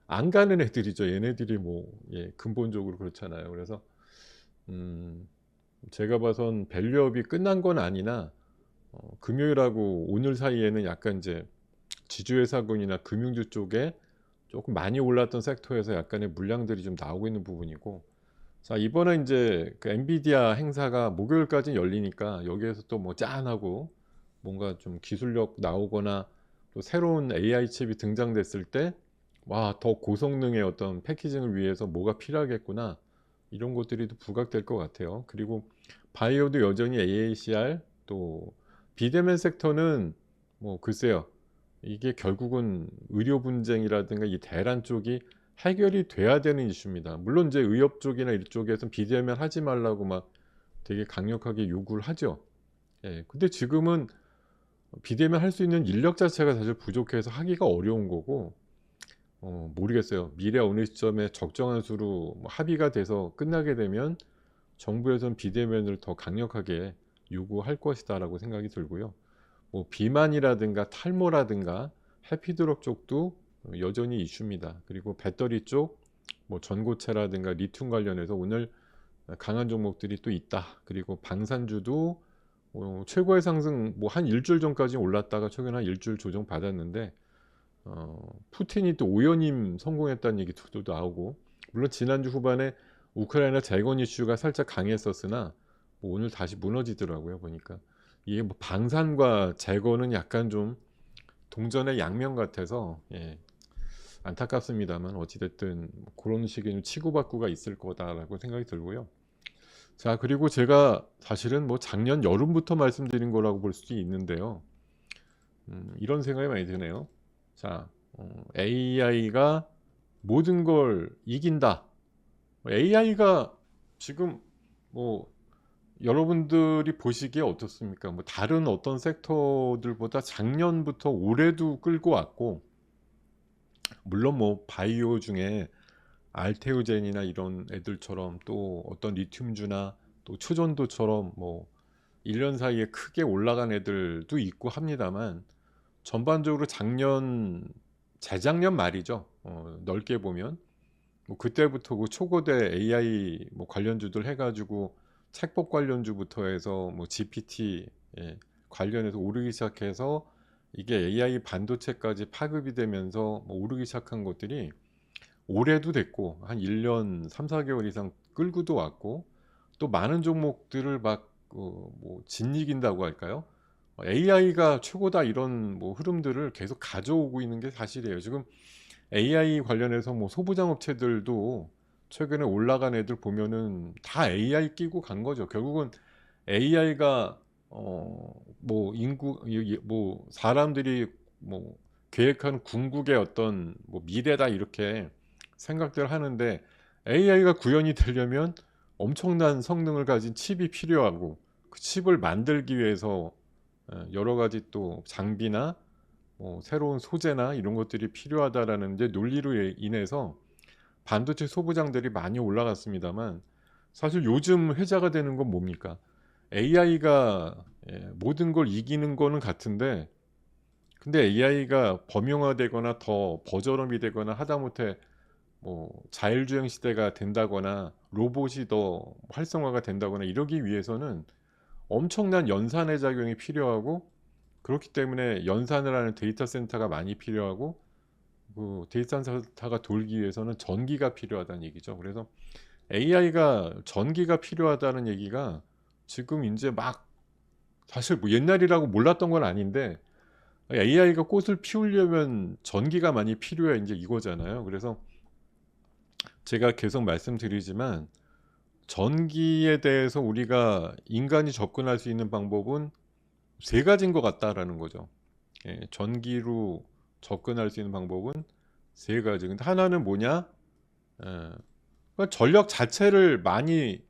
안 가는 애들이죠. 얘네들이 뭐, 예, 근본적으로 그렇잖아요. 그래서 음, 제가 봐선 밸류업이 끝난 건 아니나 금요일하고 오늘 사이에는 약간 이제 지주회사군이나 금융주 쪽에 조금 많이 올랐던 섹터에서 약간의 물량들이 좀 나오고 있는 부분이고, 자, 이번에 이제 그 엔비디아 행사가 목요일까지 열리니까 여기에서 또 뭐 짠하고 뭔가 좀 기술력 나오거나 또 새로운 AI 칩이 등장됐을 때, 와, 더 고성능의 어떤 패키징을 위해서 뭐가 필요하겠구나, 이런 것들이 또 부각될 것 같아요. 그리고 바이오도 여전히 AACR, 또 비대면 섹터는 뭐 글쎄요, 이게 결국은 의료 분쟁이라든가 이 대란 쪽이 해결이 돼야 되는 이슈입니다. 물론 이제 의협 쪽이나 이쪽에서는 비대면 하지 말라고 막 되게 강력하게 요구를 하죠. 예, 근데 지금은 비대면 할 수 있는 인력 자체가 사실 부족해서 하기가 어려운 거고, 모르겠어요. 미래 어느 시점에 적정한 수로 뭐 합의가 돼서 끝나게 되면 정부에서는 비대면을 더 강력하게 요구할 것이다라고 생각이 들고요. 뭐 비만이라든가 탈모라든가 해피드롭 쪽도 여전히 이슈입니다. 그리고 배터리 쪽, 뭐 전고체라든가 리튬 관련해서 오늘 강한 종목들이 또 있다. 그리고 방산주도 최고의 상승 뭐 한 일주일 전까지 올랐다가 최근 한 일주일 조정 받았는데, 푸틴이 또 오연임 성공했다는 얘기도 나오고, 물론 지난주 후반에 우크라이나 재건 이슈가 살짝 강했었으나 뭐 오늘 다시 무너지더라고요 보니까. 이게 뭐 방산과 재건은 약간 좀 동전의 양면 같아서, 예, 안타깝습니다만 어찌됐든 그런 식의 치고받고가 있을 거다라고 생각이 들고요. 자, 그리고 제가 사실은 뭐 작년 여름부터 말씀드린 거라고 볼 수도 있는데요. 이런 생각이 많이 드네요. 자, AI가 모든 걸 이긴다. AI가 지금 뭐 여러분들이 보시기에 어떻습니까? 뭐 다른 어떤 섹터들보다 작년부터 올해도 끌고 왔고, 물론 뭐 바이오 중에 알테오젠이나 이런 애들처럼 또 어떤 리튬주나 또 초전도처럼 뭐 1년 사이에 크게 올라간 애들도 있고 합니다만 전반적으로 작년 재작년 말이죠. 넓게 보면 뭐 그때부터 그 초거대 AI 뭐 관련주들 해 가지고 책법 관련주부터 해서 뭐 GPT 관련해서 오르기 시작해서 이게 AI 반도체까지 파급이 되면서 뭐 오르기 시작한 것들이 올해도 됐고 한 1년 3-4개월 이상 끌고도 왔고 또 많은 종목들을 막 뭐 짓이긴다고 할까요? AI가 최고다 이런 뭐 흐름들을 계속 가져오고 있는 게 사실이에요. 지금 AI 관련해서 뭐 소부장 업체들도 최근에 올라간 애들 보면은 다 AI 끼고 간 거죠. 결국은 AI가 뭐 인구 뭐 사람들이 뭐 계획하는 궁극의 어떤 뭐 미래다 이렇게 생각들 하는데 AI가 구현이 되려면 엄청난 성능을 가진 칩이 필요하고 그 칩을 만들기 위해서 여러 가지 또 장비나 뭐 새로운 소재나 이런 것들이 필요하다라는 이제 논리로 인해서 반도체 소부장들이 많이 올라갔습니다만 사실 요즘 회자가 되는 건 뭡니까? AI가 모든 걸 이기는 거는 같은데 근데 AI가 범용화되거나 더 버저럼이 되거나 하다못해 뭐 자율주행 시대가 된다거나 로봇이 더 활성화가 된다거나 이러기 위해서는 엄청난 연산의 작용이 필요하고 그렇기 때문에 연산을 하는 데이터 센터가 많이 필요하고 그 데이터 센터가 돌기 위해서는 전기가 필요하다는 얘기죠. 그래서 AI가 전기가 필요하다는 얘기가 지금 이제 막 사실 뭐 옛날이라고 몰랐던 건 아닌데 AI가 꽃을 피우려면 전기가 많이 필요해 이제 이거잖아요. 그래서 제가 계속 말씀드리지만 전기에 대해서 우리가 인간이 접근할 수 있는 방법은 세 가지인 것 같다라는 거죠. 전기로 접근할 수 있는 방법은 세 가지. 근데 하나는 뭐냐? 그러니까 전력 자체를 많이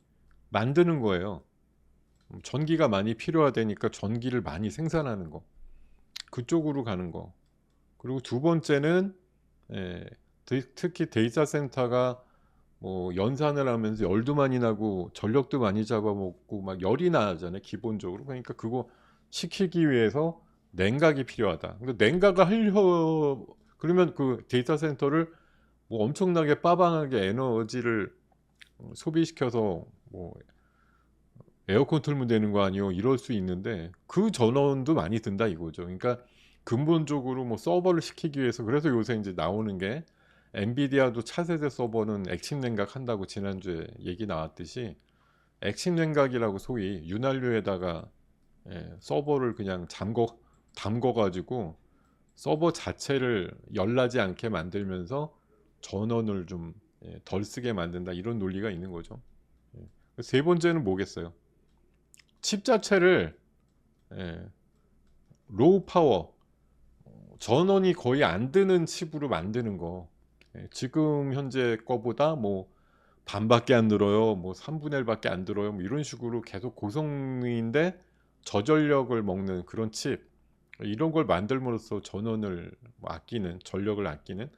만드는 거예요. 전기가 많이 필요하다니까 전기를 많이 생산하는 거. 그쪽으로 가는 거. 그리고 두 번째는 예, 특히 데이터 센터가 뭐 연산을 하면서 열도 많이 나고 전력도 많이 잡아먹고 막 열이 나잖아요 기본적으로. 그러니까 그거 시키기 위해서 냉각이 필요하다. 근데 냉각을 하려 그러면 그 데이터 센터를 뭐 엄청나게 빠방하게 에너지를 소비시켜서 뭐 에어컨 틀면 되는 거 아니요 이럴 수 있는데 그 전원도 많이 든다 이거죠. 그러니까 근본적으로 뭐 서버를 시키기 위해서 그래서 요새 이제 나오는 게 엔비디아도 차세대 서버는 액침 냉각 한다고 지난주에 얘기 나왔듯이 액침 냉각이라고 소위 윤활유에다가 서버를 그냥 담궈 가지고 서버 자체를 열나지 않게 만들면서 전원을 좀 덜 쓰게 만든다 이런 논리가 있는 거죠. 세 번째는 뭐겠어요? 칩 자체를 예, 로우 파워 전원이 거의 안 드는 칩으로 만드는 거. 지금 현재 거보다 뭐 반밖에 안 들어요. 뭐 3분의 1밖에 안 들어요. 뭐 이런 식으로 계속 고성능인데 저전력을 먹는 그런 칩. 이런 걸 만들므로써 전원을 뭐 아끼는 전력을 아끼는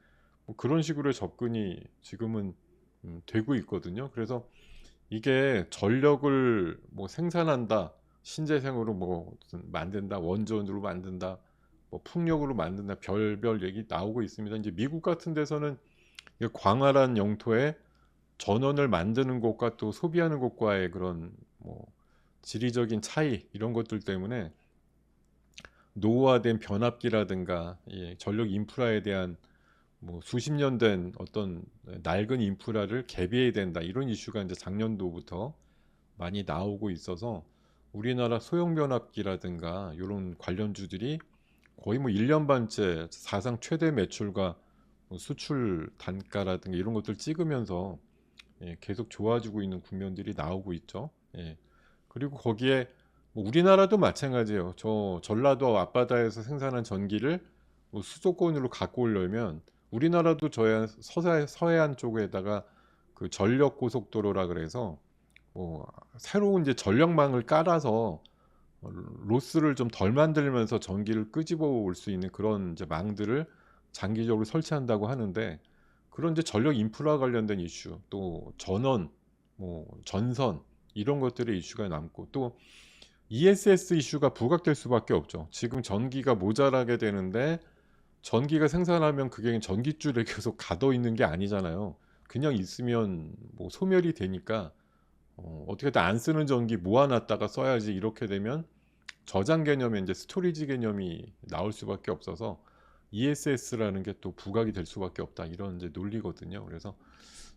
뭐 그런 식으로 접근이 지금은 되고 있거든요. 그래서 이게 전력을 뭐 생산한다, 신재생으로 뭐 무슨 만든다, 원전으로 만든다, 뭐 풍력으로 만든다, 별별 얘기 나오고 있습니다. 이제 미국 같은 데서는 이 광활한 영토에 전원을 만드는 곳과 또 소비하는 곳과의 그런 뭐 지리적인 차이 이런 것들 때문에 노후화된 변압기라든가 전력 인프라에 대한 뭐 수십 년 된 어떤 낡은 인프라를 개비해야 된다 이런 이슈가 이제 작년도부터 많이 나오고 있어서 우리나라 소형 변압기라든가 이런 관련주들이 거의 뭐 1년 반째 사상 최대 매출과 뭐 수출 단가라든가 이런 것들 찍으면서 계속 좋아지고 있는 국면들이 나오고 있죠. 그리고 거기에 뭐 우리나라도 마찬가지예요. 저 전라도 앞바다에서 생산한 전기를 뭐 수도권으로 갖고 오려면 우리나라도 서해안 쪽에다가 그 전력 고속도로라 그래서 뭐 새로운 이제 전력망을 깔아서 로스를 좀 덜 만들면서 전기를 끄집어 올 수 있는 그런 이제 망들을 장기적으로 설치한다고 하는데 그런 이제 전력 인프라 관련된 이슈, 또 전원, 뭐 전선 이런 것들의 이슈가 남고, 또 ESS 이슈가 부각될 수밖에 없죠. 지금 전기가 모자라게 되는데 전기가 생산하면 그게 전기줄에 계속 가둬 있는 게 아니잖아요. 그냥 있으면 뭐 소멸이 되니까 어떻게든 안 쓰는 전기 모아놨다가 써야지, 이렇게 되면 저장 개념에 이제 스토리지 개념이 나올 수밖에 없어서 ESS라는 게 또 부각이 될 수밖에 없다, 이런 이제 논리거든요. 그래서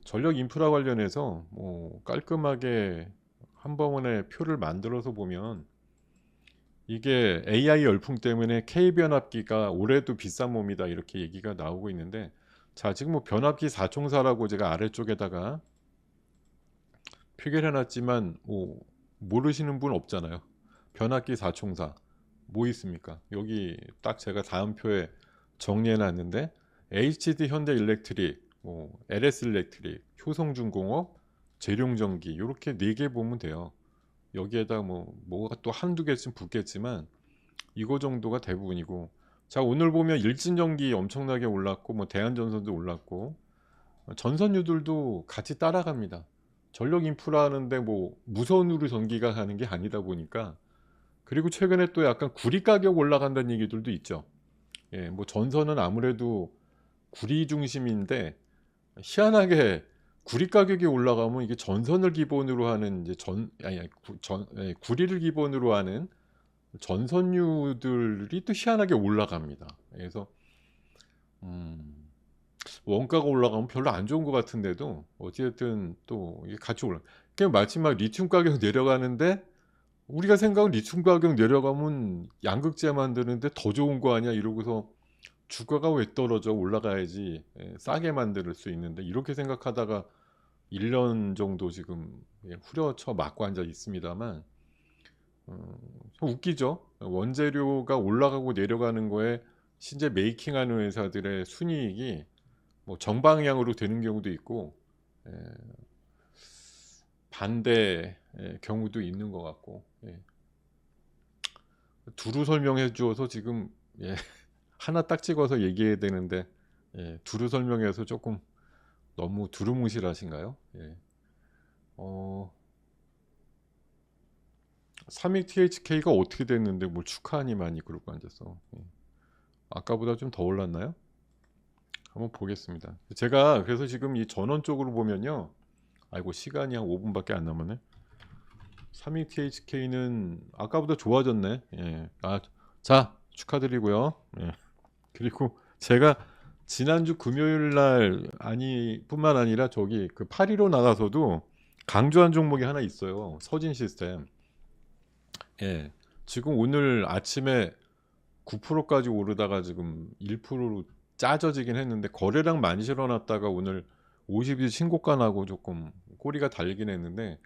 전력 인프라 관련해서 뭐 깔끔하게 한 번에 표를 만들어서 보면, 이게 AI 열풍 때문에 K변압기가 올해도 비싼 몸이다 이렇게 얘기가 나오고 있는데, 자 지금 뭐 변압기 4총사라고 제가 아래쪽에다가 표기를 해놨지만 뭐 모르시는 분 없잖아요. 변압기 4총사 뭐 있습니까? 여기 딱 제가 다음 표에 정리해 놨는데, HD 현대일렉트릭, 뭐 LS 일렉트릭, 효성중공업, 재룡전기, 이렇게 4개 보면 돼요. 여기에다 뭐가 또 한두 개쯤 붙겠지만 이거 정도가 대부분이고, 자 오늘 보면 일진전기 엄청나게 올랐고, 뭐 대한전선도 올랐고, 전선유들도 같이 따라갑니다. 전력 인프라 하는데 뭐 무선으로 전기가 가는 게 아니다 보니까. 그리고 최근에 또 약간 구리 가격 올라간다는 얘기들도 있죠. 예, 뭐 전선은 아무래도 구리 중심인데, 희한하게 구리 가격이 올라가면 이게 전선을 기본으로 하는 이제 구리를 기본으로 하는 전선유들이 또 희한하게 올라갑니다. 그래서 음, 원가가 올라가면 별로 안 좋은 것 같은데도 어쨌든 또 이게 같이 올라. 그냥 마지막 리튬 가격 내려가는데, 우리가 생각은 리튬 가격 내려가면 양극재 만드는데 더 좋은 거 아니야 이러고서 주가가 왜 떨어져, 올라가야지 싸게 만들 수 있는데, 이렇게 생각하다가 1년 정도 지금 후려쳐 맞고 앉아 있습니다만, 좀 웃기죠. 원재료가 올라가고 내려가는 거에 실제 메이킹하는 회사들의 순이익이 뭐 정방향으로 되는 경우도 있고, 에, 반대 경우도 있는 것 같고, 두루 설명해 주어서 지금 하나 딱 찍어서 얘기해야 되는데, 두루 설명해서 조금 너무 두루뭉실하신가요? 어, 삼익 THK가 어떻게 됐는데 뭘 축하하니 많이 그러고 앉았어. 아까보다 좀 더 올랐나요? 한번 보겠습니다. 제가 그래서 지금 이 전원 쪽으로 보면요. 아이고 시간이 한 5분밖에 안 남았네. 삼익 THK는 아까보다 좋아졌네. 자 축하드리고요. 그리고 제가 지난주 금요일 날 뿐만 아니라 저기 그 8.15 나가서도 강조한 종목이 하나 있어요. 서진 시스템. 지금 오늘 아침에 9%까지 오르다가 지금 1%로 짜져지긴 했는데, 거래량 많이 실어놨다가 오늘 50일 신고가 나고 조금 꼬리가 달리긴 했는데,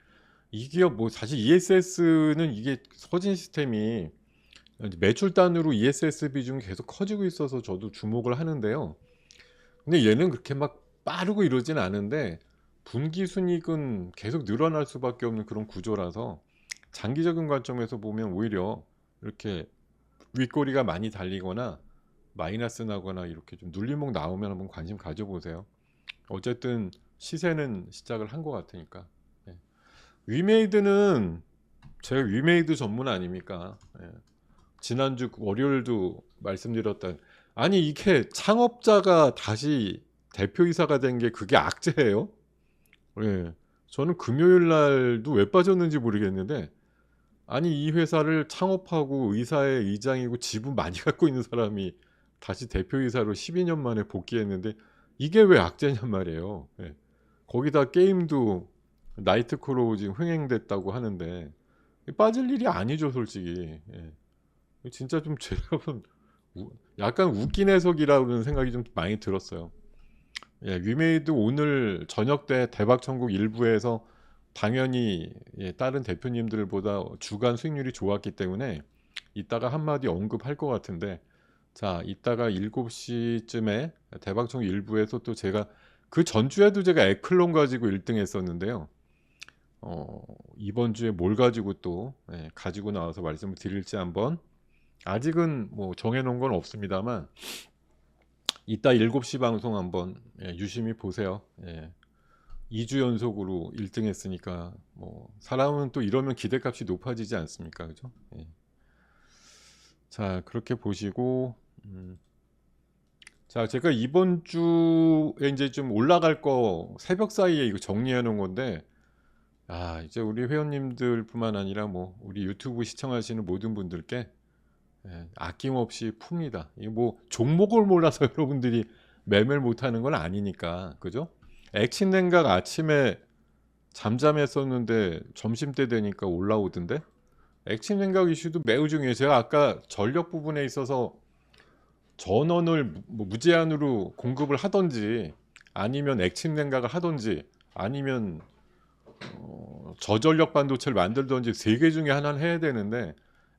이 기업 뭐 사실 ESS는 이게 서진 시스템이 매출 단으로 ESS 비중이 계속 커지고 있어서 저도 주목을 하는데요. 근데 얘는 그렇게 막 빠르고 이러진 않은데 분기 순이익은 계속 늘어날 수밖에 없는 그런 구조라서, 장기적인 관점에서 보면 오히려 이렇게 윗꼬리가 많이 달리거나 마이너스 나거나 이렇게 좀 눌림목 나오면 한번 관심 가져보세요. 어쨌든 시세는 시작을 한 것 같으니까. 위메이드는 제가 위메이드 전문 아닙니까? 지난주 월요일도 말씀드렸던, 아니 이게 창업자가 다시 대표이사가 된 게 그게 악재예요? 저는 금요일 날도 왜 빠졌는지 모르겠는데, 아니 이 회사를 창업하고 의사의 의장이고 지분 많이 갖고 있는 사람이 다시 대표이사로 12년 만에 복귀했는데 이게 왜 악재냔 말이에요. 거기다 게임도 나이트크로우 지금 흥행됐다고 하는데 빠질 일이 아니죠 솔직히. 진짜 좀 제가 약간 웃긴 해석이라는 생각이 좀 많이 들었어요. 위메이드 오늘 저녁 때 대박천국 일부에서 당연히 다른 대표님들보다 주간 수익률이 좋았기 때문에 이따가 한마디 언급할 것 같은데, 자 이따가 7시쯤에 대박천국 일부에서 또 제가 그 전주에도 제가 에클론 가지고 1등 했었는데요. 이번 주에 뭘 가지고 또 가지고 나와서 말씀을 드릴지 한번, 아직은 뭐 정해놓은 건 없습니다만 이따 7시 방송 한번 유심히 보세요. 2주 연속으로 1등 했으니까 뭐 사람은 또 이러면 기대값이 높아지지 않습니까? 그죠? 자, 그렇게 보시고 자, 제가 이번 주에 이제 좀 올라갈 거 새벽 사이에 이거 정리해 놓은 건데 이제 우리 회원님들뿐만 아니라 뭐 우리 유튜브 시청하시는 모든 분들께 아낌없이 풉니다. 이게 뭐 종목을 몰라서 여러분들이 매매를 못하는 건 아니니까, 그죠? 액신냉각 아침에 잠잠했었는데 점심때 되니까 올라오던데, 액신냉각 이슈도 매우 중요해요. 제가 아까 전력 부분에 있어서 전원을 뭐 무제한으로 공급을 하던지, 아니면 액침냉각을 하던지, 아니면 저전력 반도체를 만들던지 세 개 중에 하나는 해야 되는데,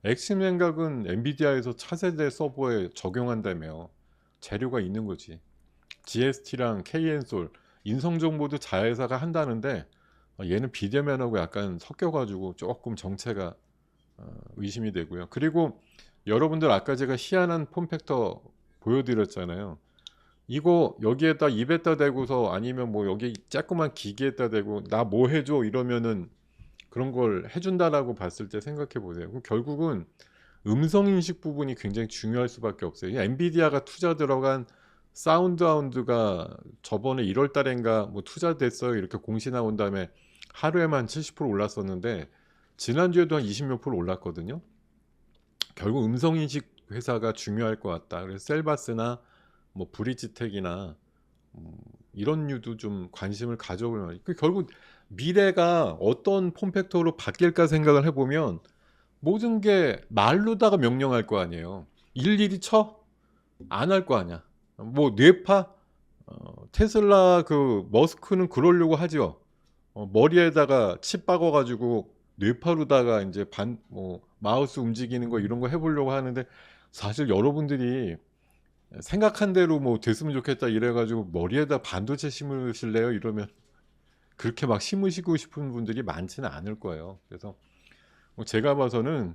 액침냉각은 엔비디아에서 차세대 서버에 적용한다며 재료가 있는 거지. GST랑 KN솔, 인성종 모두 자회사가 한다는데 얘는 비대면하고 약간 섞여가지고 조금 정체가 의심이 되고요. 그리고 여러분들 아까 제가 희한한 폼팩터 보여드렸잖아요. 이거 여기에다 입에다 대고서 아니면 뭐 여기 조그만 기기에다 대고 나 뭐 해줘 이러면은 그런 걸 해준다라고 봤을 때 생각해 보세요. 그럼 결국은 음성 인식 부분이 굉장히 중요할 수밖에 없어요. 엔비디아가 투자 들어간 사운드하운드가 저번에 1월 달인가 뭐 투자됐어요 이렇게 공시 나온 다음에 하루에만 70% 올랐었는데 지난주에도 한 20몇 프로 올랐거든요. 결국 음성 인식 회사가 중요할 것 같다. 그래서 셀바스나 뭐 브리지텍이나 이런 류도 좀 관심을 가져볼 만해요. 결국 미래가 어떤 폼팩터로 바뀔까 생각을 해보면 모든 게 말로다가 명령할 거 아니에요. 일일이 쳐? 안 할 거 아니야. 뭐 뇌파? 테슬라 그 머스크는 그러려고 하죠. 머리에다가 칩 박아가지고 뇌파로다가 이제 마우스 움직이는 거 이런 거 해보려고 하는데 사실 여러분들이 생각한 대로 뭐 됐으면 좋겠다 이래가지고 머리에다 반도체 심으실래요? 이러면 그렇게 막 심으시고 싶은 분들이 많지는 않을 거예요. 그래서 뭐 제가 봐서는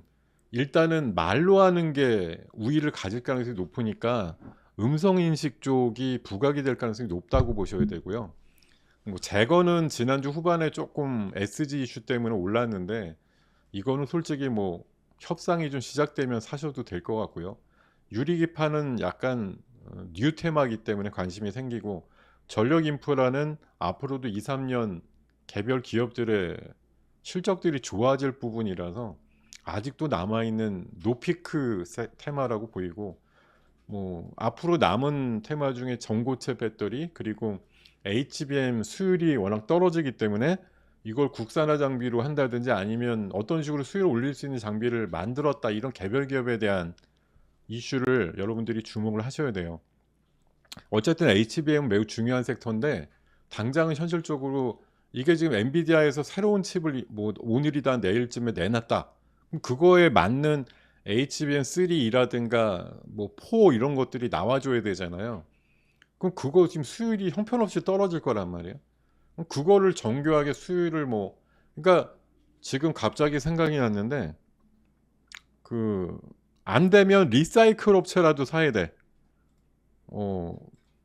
일단은 말로 하는 게 우위를 가질 가능성이 높으니까 음성인식 쪽이 부각이 될 가능성이 높다고 보셔야 되고요. 뭐 제거는 지난주 후반에 조금 SG 이슈 때문에 올랐는데 이거는 솔직히 뭐 협상이 좀 시작되면 사셔도 될 것 같고요. 유리기판은 약간 뉴 테마이기 때문에 관심이 생기고 전력 인프라는 앞으로도 2, 3년 개별 기업들의 실적들이 좋아질 부분이라서 아직도 남아있는 노피크 테마라고 보이고 뭐 앞으로 남은 테마 중에 전고체 배터리 그리고 HBM 수율이 워낙 떨어지기 때문에 이걸 국산화 장비로 한다든지 아니면 어떤 식으로 수율을 올릴 수 있는 장비를 만들었다 이런 개별 기업에 대한 이슈를 여러분들이 주목을 하셔야 돼요. 어쨌든 HBM은 매우 중요한 섹터인데 당장은 현실적으로 이게 지금 엔비디아에서 새로운 칩을 뭐 오늘이다 내일쯤에 내놨다. 그럼 그거에 맞는 HBM3라든가 뭐 4 이런 것들이 나와줘야 되잖아요. 그럼 그거 지금 수율이 형편없이 떨어질 거란 말이에요. 그럼 그거를 정교하게 수율을 뭐 그러니까 지금 갑자기 생각이 났는데 그 안 되면 리사이클 업체라도 사야 돼.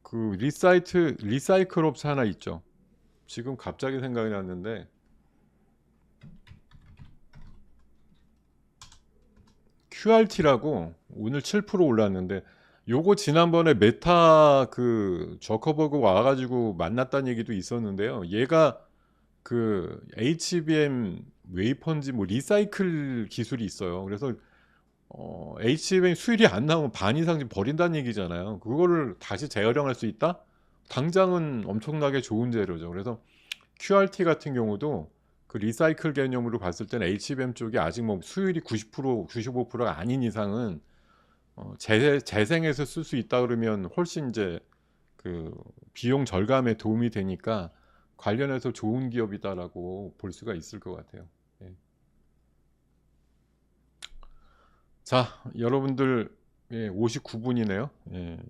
그 리사이클 업체 하나 있죠. 지금 갑자기 생각이 났는데 QRT라고 오늘 7% 올랐는데 요거 지난번에 메타 그 저커버그 와가지고 만났다는 얘기도 있었는데요. 얘가 그 HBM 웨이펀지 뭐 리사이클 기술이 있어요. 그래서 HBM 수율이 안 나오면 반 이상 좀 버린다는 얘기잖아요. 그거를 다시 재활용할 수 있다? 당장은 엄청나게 좋은 재료죠. 그래서 QRT 같은 경우도 그 리사이클 개념으로 봤을 때는 HBM 쪽이 아직 뭐 수율이 90%, 95%가 아닌 이상은 재생해서 쓸 수 있다 그러면 훨씬 이제 그 비용 절감에 도움이 되니까 관련해서 좋은 기업이다라고 볼 수가 있을 것 같아요. 예. 자, 여러분들 59분이네요.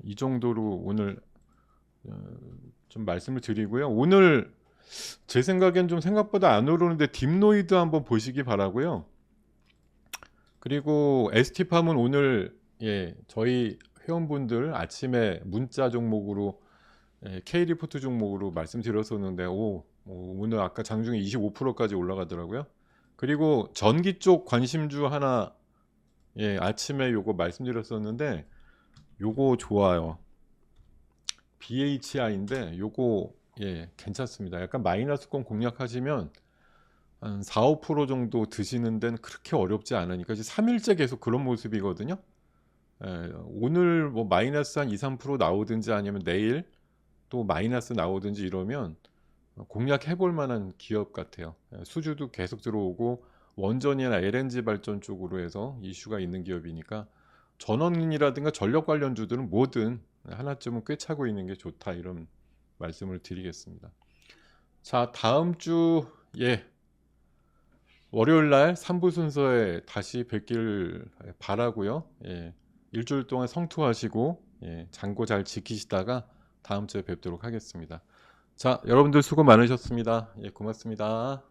이 정도로 오늘 좀 말씀을 드리고요. 오늘 제 생각엔 좀 생각보다 안 오르는데 딥노이드 한번 보시기 바라고요. 그리고 ST팜은 오늘 저희 회원분들 아침에 문자 종목으로 K리포트 종목으로 말씀드렸었는데 오늘 아까 장중에 25%까지 올라가더라고요. 그리고 전기 쪽 관심주 하나 아침에 요거 말씀드렸었는데 요거 좋아요. BHI인데 요거 괜찮습니다. 약간 마이너스권 공략하시면 한 4~5% 정도 드시는 데는 그렇게 어렵지 않으니까 이제 3일째 계속 그런 모습이거든요. 오늘 뭐 마이너스 한 2~3% 나오든지 아니면 내일 또 마이너스 나오든지 이러면 공략해 볼 만한 기업 같아요. 수주도 계속 들어오고 원전이나 LNG 발전 쪽으로 해서 이슈가 있는 기업이니까 전원이라든가 전력 관련주들은 뭐든 하나쯤은 꿰차고 있는 게 좋다, 이런 말씀을 드리겠습니다. 자, 다음 주 월요일 날 3부 순서에 다시 뵙길 바라고요. 일주일 동안 성투하시고 장고 잘 지키시다가 다음 주에 뵙도록 하겠습니다. 자, 여러분들 수고 많으셨습니다. 고맙습니다.